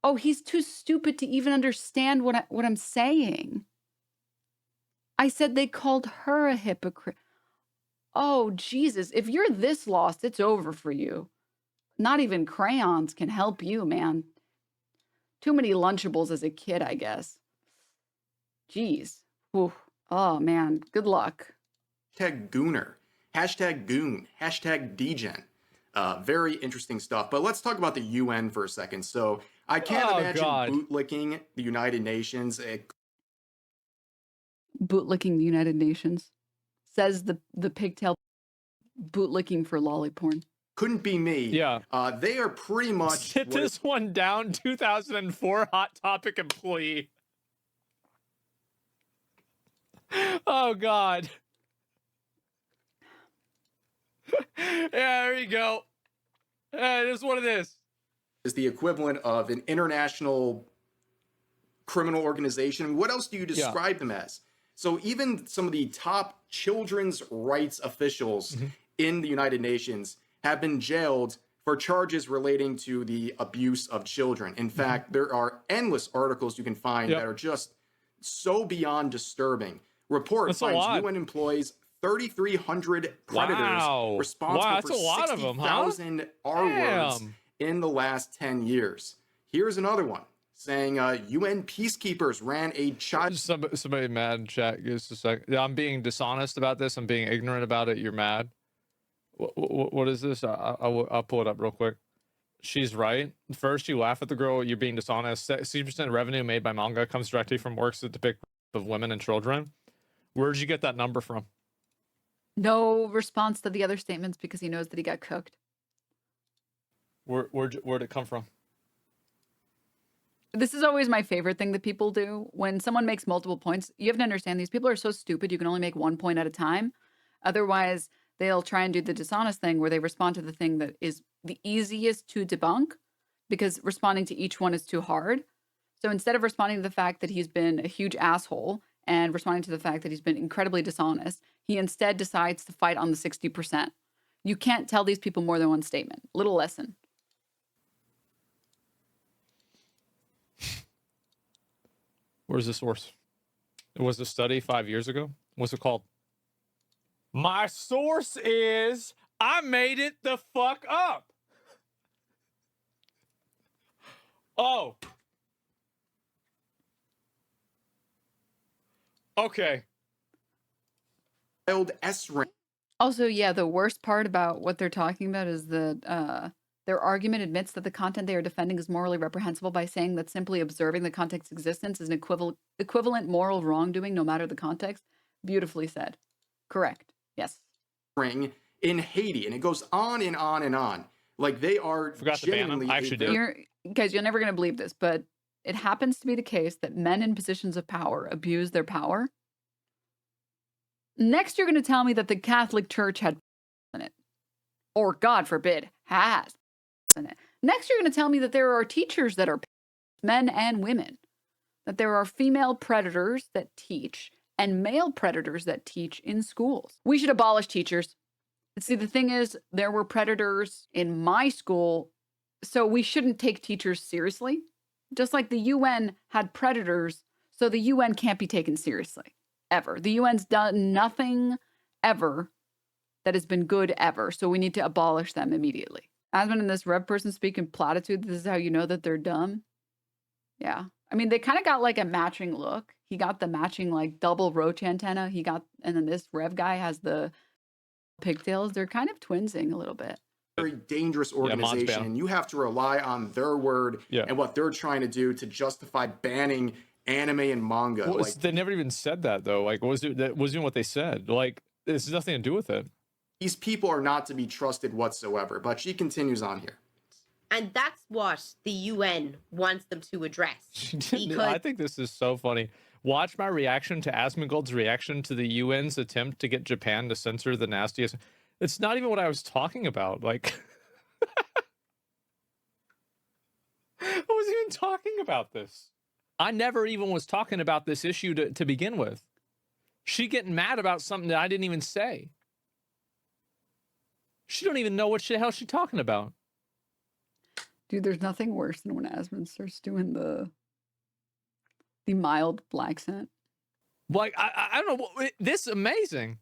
Oh, he's too stupid to even understand what I'm saying. I said they called her a hypocrite. Oh, Jesus. If you're this lost, it's over for you. Not even crayons can help you, man. Too many Lunchables as a kid, I guess. Jeez. Ooh. Oh, man. Good luck. Hashtag Gooner. Hashtag Goon. Hashtag Degen. Very interesting stuff. But let's talk about the UN for a second. So I can't imagine bootlicking the United Nations. Bootlicking the United Nations. Says the pigtail bootlicking for lolly porn. Couldn't be me. Yeah. They are pretty much... Sit this one down, 2004 Hot Topic employee. Oh, God. Yeah, there you go. It is what it is. is the equivalent of an international criminal organization. What else do you describe them as? So even some of the top children's rights officials in the United Nations have been jailed for charges relating to the abuse of children. In fact, there are endless articles you can find that are just so beyond disturbing. Report finds UN employs 3,300 predators responsible for 60,000 R-words in the last 10 years. Here's another one saying UN peacekeepers ran a child. Somebody mad in chat. Just a sec. Yeah, I'm being dishonest about this. I'm being ignorant about it. You're mad. What is this? I'll pull it up real quick. She's right. First, you laugh at the girl. You're being dishonest. 60% of revenue made by manga comes directly from works that depict of women and children. Where'd you get that number from? No response to the other statements because he knows that he got cooked. Where'd it come from? This is always my favorite thing that people do. When someone makes multiple points, you have to understand these people are so stupid you can only make one point at a time. Otherwise, they'll try and do the dishonest thing where they respond to the thing that is the easiest to debunk because responding to each one is too hard. So instead of responding to the fact that he's been a huge asshole and responding to the fact that he's been incredibly dishonest, he instead decides to fight on the 60%. You can't tell these people more than one statement. Little lesson. Where's the source? It was a study 5 years ago. What's it called? My source is I made it the fuck up. Oh. Okay. Also, yeah, the worst part about what they're talking about is that their argument admits that the content they are defending is morally reprehensible by saying that simply observing the context's existence is an equivalent moral wrongdoing no matter the context. Beautifully said. Correct. Yes. In Haiti, and it goes on and on and on. Like they are genuinely. I actually did. Guys, you're never going to believe this, but it happens to be the case that men in positions of power abuse their power. Next, you're going to tell me that the Catholic Church had in it, or God forbid, has in it. Next, you're going to tell me that there are teachers that are men and women, that there are female predators that teach and male predators that teach in schools. We should abolish teachers. See, the thing is, there were predators in my school, so we shouldn't take teachers seriously. Just like the UN had predators, so the UN can't be taken seriously, ever. The UN's done nothing ever that has been good ever, so we need to abolish them immediately. Asmon and this Rev person speaking platitude, this is how you know that they're dumb. Yeah. I mean, they kind of got like a matching look. He got the matching like double roach antenna. And then this Rev guy has the pigtails. They're kind of twinsing a little bit. Very dangerous organization, and you have to rely on their word and what they're trying to do to justify banning anime and manga. Well, they never even said that though. Like, that wasn't even what they said. Like, this has nothing to do with it. These people are not to be trusted whatsoever. But she continues on here. And that's what the UN wants them to address. I think this is so funny. Watch my reaction to Asmongold's reaction to the UN's attempt to get Japan to censor the nastiest. It's not even what I was talking about. Like, I wasn't even talking about this. I never even was talking about this issue to begin with. She getting mad about something that I didn't even say. She don't even know what the hell she's talking about. Dude, there's nothing worse than when Asmon starts doing the mild black scent. Like, I don't know. This is amazing.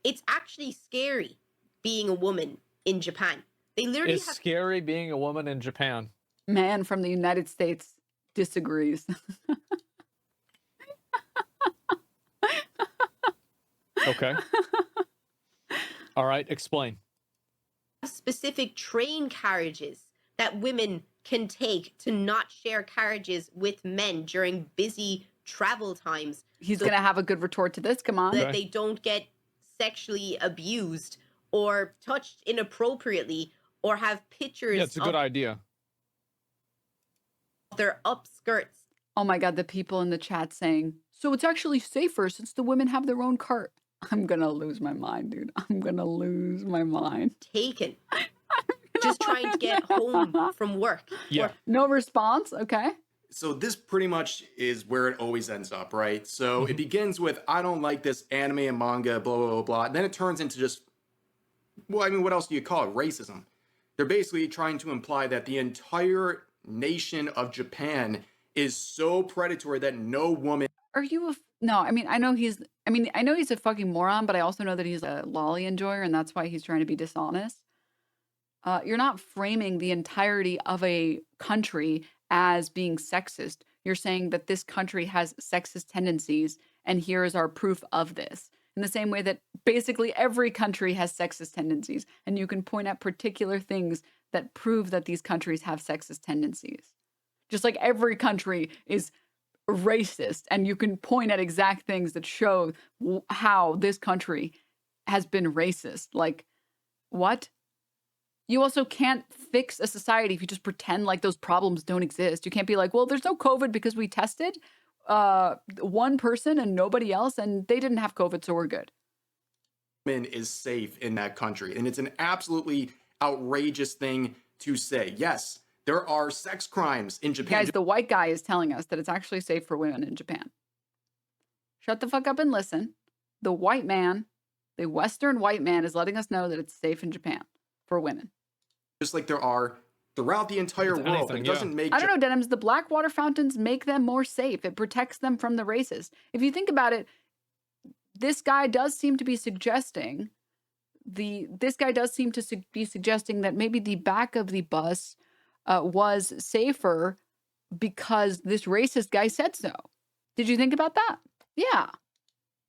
It's actually scary being a woman in Japan. They literally It's scary being a woman in Japan. Man from the United States disagrees. Okay. All right, explain. Specific train carriages that women can take to not share carriages with men during busy travel times. He's going to have a good retort to this. Come on. That they don't get sexually abused or touched inappropriately or have pictures. Yeah, it's a good idea. Their upskirts. Oh my God, the people in the chat saying, so it's actually safer since the women have their own cart. I'm going to lose my mind, dude. I'm going to lose my mind. Taken. I'm going just trying to get home from work. Yeah. No response. Okay. So this pretty much is where it always ends up, right? So it begins with, I don't like this anime and manga, blah, blah, blah, blah. And then it turns into just, well, I mean, what else do you call it? Racism. They're basically trying to imply that the entire nation of Japan is so predatory that no woman. Are you no, I mean, I know he's a fucking moron, but I also know that he's a lolly enjoyer, and that's why he's trying to be dishonest. You're not framing the entirety of a country as being sexist. You're saying that this country has sexist tendencies, and here is our proof of this. In the same way that basically every country has sexist tendencies, and you can point out particular things that prove that these countries have sexist tendencies. Just like every country is racist, and you can point at exact things that show how this country has been racist. Like, what? You also can't fix a society if you just pretend like those problems don't exist. You can't be like, well, there's no COVID because we tested one person and nobody else, and they didn't have COVID, so we're good. Is safe in that country. And it's an absolutely outrageous thing to say. Yes, there are sex crimes in Japan. Guys, the white guy is telling us that it's actually safe for women in Japan. Shut the fuck up and listen. The white man, the Western white man, is letting us know that it's safe in Japan for women. Just like there are throughout the entire world. Anything, It doesn't make. I don't know, Denims. The black water fountains make them more safe. It protects them from the racist. If you think about it, this guy does seem to be suggesting be suggesting that maybe the back of the bus was safer because this racist guy said so. Did you think about that? Yeah.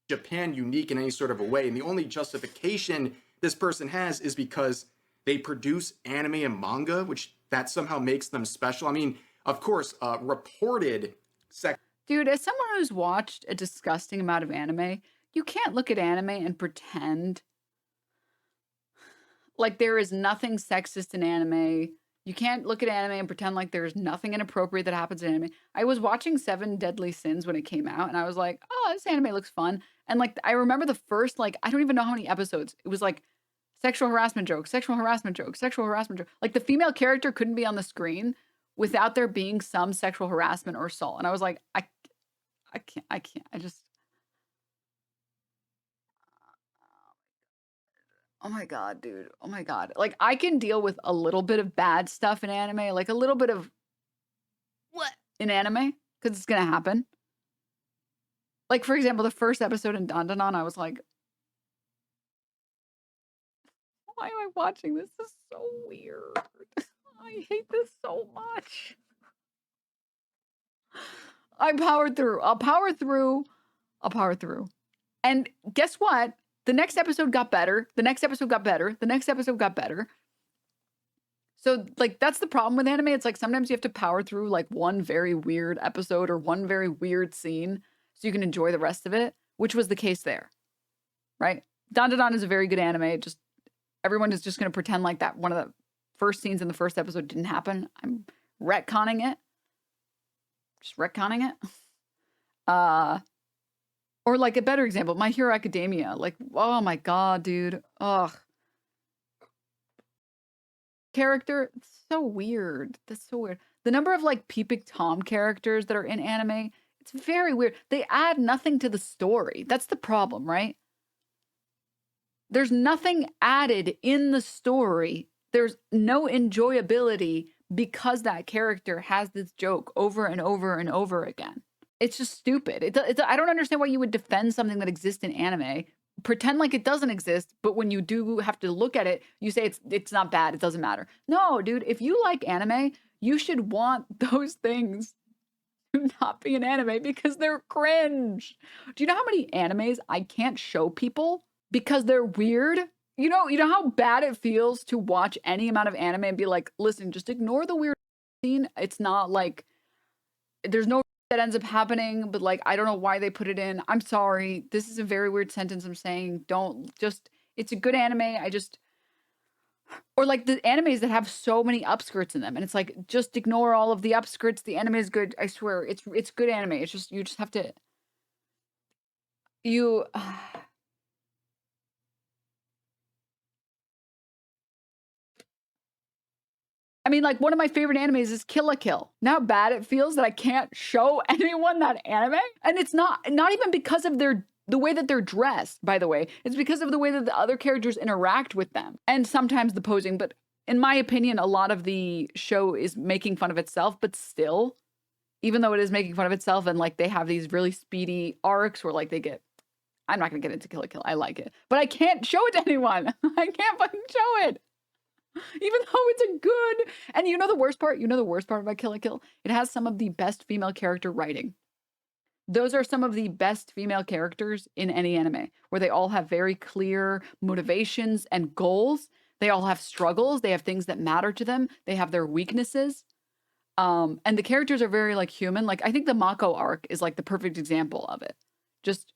Japan unique in any sort of a way, and the only justification this person has is because they produce anime and manga, which that somehow makes them special. I mean, of course, reported sex. Dude, as someone who's watched a disgusting amount of anime, you can't look at anime and pretend like there is nothing sexist in anime. You can't look at anime and pretend like there's nothing inappropriate that happens in anime. I was watching Seven Deadly Sins when it came out, and I was like, oh, this anime looks fun. And like, I remember the first, like, I don't even know how many episodes. It was like sexual harassment joke, sexual harassment joke, sexual harassment joke. Like the female character couldn't be on the screen without there being some sexual harassment or assault. And I was like, I can't. Oh my God, dude. Oh my God. Like, I can deal with a little bit of bad stuff in anime, like a little bit of what in anime, because it's going to happen. Like, for example, the first episode in Dandanon, I was like, why am I watching this? This is so weird. I hate this so much. I powered through. I'll power through. And guess what? The next episode got better. The next episode got better. The next episode got better. So, like, that's the problem with anime. It's like sometimes you have to power through like one very weird episode or one very weird scene so you can enjoy the rest of it, which was the case there, right? Dandadan is a very good anime. Just everyone is just going to pretend like that one of the first scenes in the first episode didn't happen. I'm retconning it. Just retconning it. Or like a better example, My Hero Academia. Like, oh my God, dude. Ugh. Character, it's so weird. That's so weird. The number of like Peeping Tom characters that are in anime, it's very weird. They add nothing to the story. That's the problem, right? There's nothing added in the story. There's no enjoyability because that character has this joke over and over and over again. It's just stupid. I don't understand why you would defend something that exists in anime, pretend like it doesn't exist, but when you do have to look at it, you say it's not bad, it doesn't matter. No, dude, if you like anime, you should want those things to not be an anime because they're cringe. Do you know how many animes I can't show people because they're weird? You know how bad it feels to watch any amount of anime and be like, listen, just ignore the weird scene. It's not like there's no that ends up happening, but like, I don't know why they put it in. I'm sorry. This is a very weird sentence I'm saying. It's a good anime. Or like the animes that have so many upskirts in them. And it's like, just ignore all of the upskirts. The anime is good. I swear it's good anime. It's just, you just have to, I mean, like, one of my favorite animes is Kill la Kill. Now how bad it feels that I can't show anyone that anime. And it's not even because of the way that they're dressed, by the way. It's because of the way that the other characters interact with them. And sometimes the posing. But in my opinion, a lot of the show is making fun of itself. But still, even though it is making fun of itself and like they have these really speedy arcs where like they get, I'm not going to get into Kill la Kill. I like it. But I can't show it to anyone. I can't fucking show it. Even though it's a good, and you know the worst part? You know the worst part about Kill la Kill? It has some of the best female character writing. Those are some of the best female characters in any anime, where they all have very clear motivations and goals. They all have struggles. They have things that matter to them. They have their weaknesses. And the characters are very like human. Like I think the Mako arc is like the perfect example of it. Just,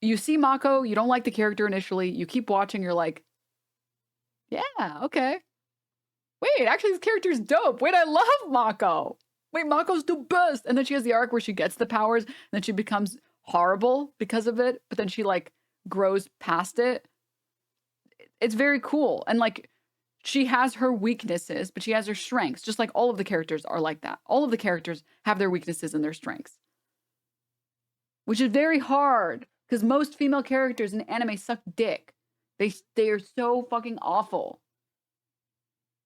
you see Mako, you don't like the character initially. You keep watching, you're like, yeah, okay. Wait, actually this character's dope. Wait, I love Mako. Wait, Mako's the best. And then she has the arc where she gets the powers and then she becomes horrible because of it. But then she like grows past it. It's very cool. And like she has her weaknesses, but she has her strengths. Just like all of the characters are like that. All of the characters have their weaknesses and their strengths. Which is very hard because most female characters in anime suck dick. They are so fucking awful.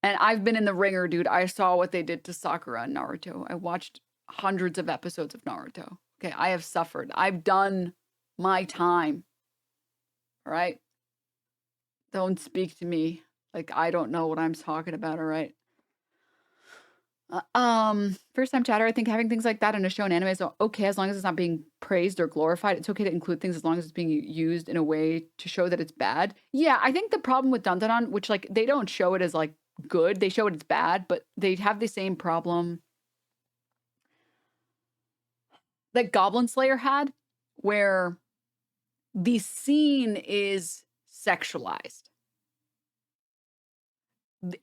And I've been in the ringer, dude. I saw what they did to Sakura and Naruto. I watched hundreds of episodes of Naruto. Okay, I have suffered. I've done my time. All right? Don't speak to me like I don't know what I'm talking about, all right? First time chatter, I think having things like that in a show and anime is okay as long as it's not being praised or glorified. It's okay to include things as long as it's being used in a way to show that it's bad. Yeah, I think the problem with Dandadan, which like they don't show it as like good, they show it as bad, but they have the same problem that Goblin Slayer had, where the scene is sexualized.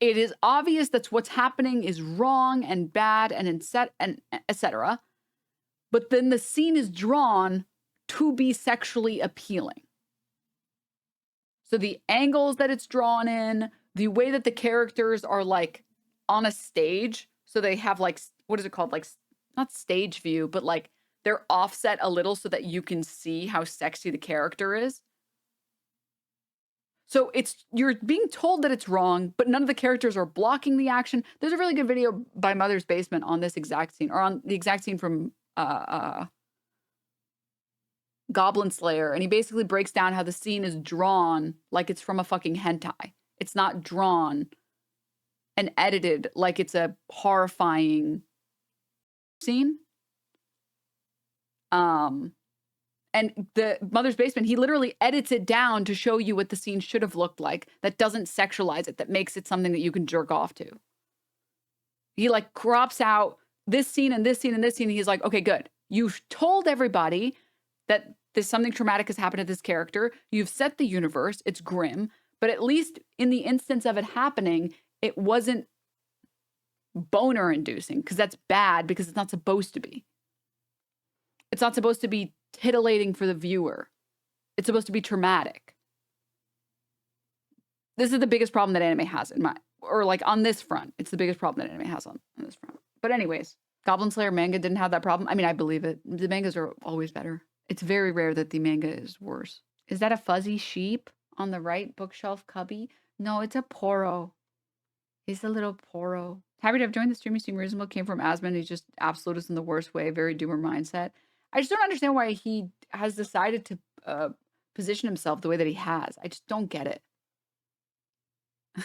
It is obvious that what's happening is wrong and bad and etc. But then the scene is drawn to be sexually appealing. So the angles that it's drawn in, the way that the characters are like on a stage, so they have like, what is it called? Like, not stage view, but like they're offset a little so that you can see how sexy the character is. So you're being told that it's wrong, but none of the characters are blocking the action. There's a really good video by Mother's Basement on this exact scene, or on the exact scene from Goblin Slayer, and he basically breaks down how the scene is drawn like it's from a fucking hentai. It's not drawn and edited like it's a horrifying scene. And the Mother's Basement, he literally edits it down to show you what the scene should have looked like, that doesn't sexualize it, that makes it something that you can jerk off to. He like crops out this scene and this scene and this scene. And he's like, okay, good. You've told everybody that there's something traumatic has happened to this character. You've set the universe. It's grim. But at least in the instance of it happening, it wasn't boner inducing, because that's bad, because it's not supposed to be. It's not supposed to be titillating for the viewer. It's supposed to be traumatic. This is the biggest problem that anime has or like on this front. It's the biggest problem that anime has on this front. But anyways, Goblin Slayer manga didn't have that problem. I mean, I believe it. The mangas are always better. It's very rare that the manga is worse. Is that a fuzzy sheep on the right bookshelf cubby? No, it's a poro. He's a little poro. Happy to have joined the stream. You seem reasonable. Came from Asmon. He's just absolutist in the worst way. Very doomer mindset. I just don't understand why he has decided to position himself the way that he has. I just don't get it.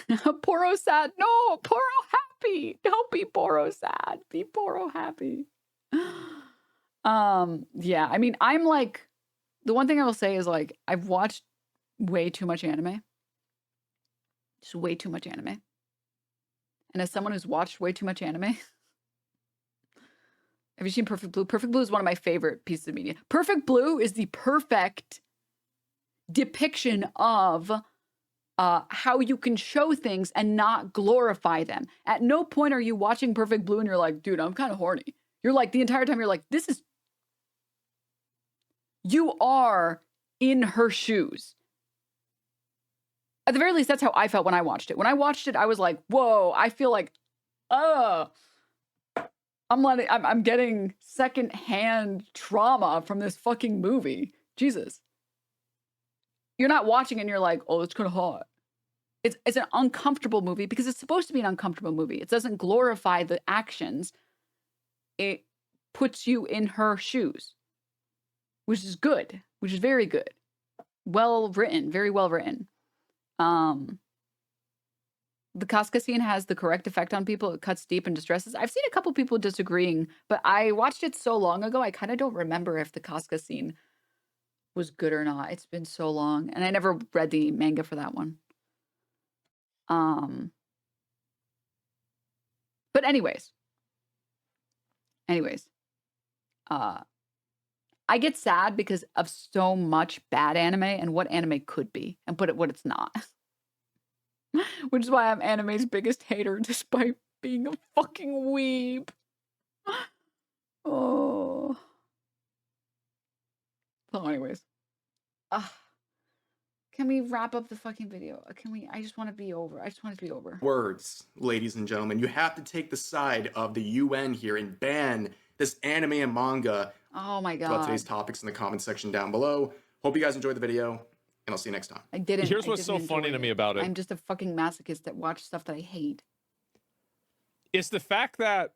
Poro sad. No, Poro happy. Don't be Poro sad. Be Poro happy. Yeah, I mean, I'm like, the one thing I will say is like, I've watched way too much anime. Just way too much anime. And as someone who's watched way too much anime, have you seen Perfect Blue? Perfect Blue is one of my favorite pieces of media. Perfect Blue is the perfect depiction of how you can show things and not glorify them. At no point are you watching Perfect Blue and you're like, dude, I'm kind of horny. You're like, the entire time you're like, you are in her shoes. At the very least, that's how I felt when I watched it. When I watched it, I was like, whoa, I feel like I'm getting secondhand trauma from this fucking movie. Jesus. You're not watching it and you're like, oh, it's kind of hot. It's an uncomfortable movie because it's supposed to be an uncomfortable movie. It doesn't glorify the actions. It puts you in her shoes, which is good, which is very good. Well written, very well written. The Casca scene has the correct effect on people. It cuts deep and distresses. I've seen a couple people disagreeing, but I watched it so long ago, I kind of don't remember if the Casca scene was good or not. It's been so long, and I never read the manga for that one. But anyways, I get sad because of so much bad anime and what anime could be and what it's not. Which is why I'm anime's biggest hater despite being a fucking weeb. Oh. So anyways. Can we wrap up the fucking video? I just want to be over. I just want it to be over. Words, ladies and gentlemen. You have to take the side of the UN here and ban this anime and manga. Oh my god. About today's topics in the comment section down below. Hope you guys enjoyed the video, and I'll see you next time. I didn't. Here's what's so funny to me about it. I'm just a fucking masochist that watch stuff that I hate. It's the fact that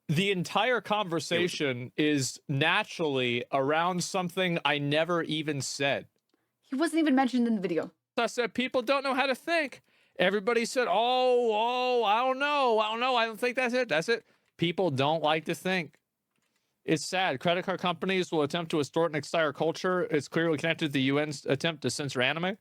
the entire conversation is naturally around something I never even said. He wasn't even mentioned in the video. I said, people don't know how to think. Everybody said, oh, I don't know. I don't think that's it. That's it. People don't like to think. It's sad. Credit card companies will attempt to distort and extire culture. It's clearly connected to the UN's attempt to censor anime.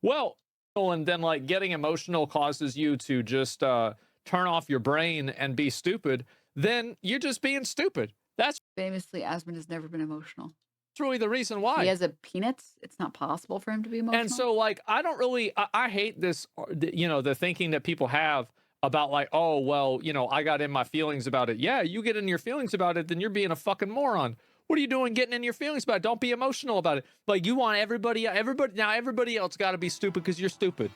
Well, and then like getting emotional causes you to just turn off your brain and be stupid. Then you're just being stupid. That's famously, Asmon has never been emotional. That's really the reason why. He has a peanuts. It's not possible for him to be emotional. And so, like, I don't really, I hate this, you know, the thinking that people have about like, oh, well, you know, I got in my feelings about it. Yeah, you get in your feelings about it, then you're being a fucking moron. What are you doing getting in your feelings about it? Don't be emotional about it. Like, you want everybody else got to be stupid because you're stupid.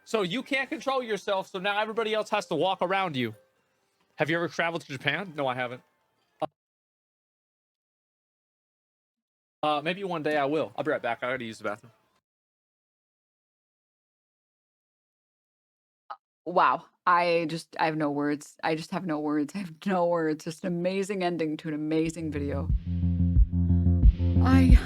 So you can't control yourself, so now everybody else has to walk around you. Have you ever traveled to Japan? No, I haven't. Maybe one day I will. I'll be right back. I gotta use the bathroom. Wow. I have no words. I just have no words. I have no words. Just an amazing ending to an amazing video. I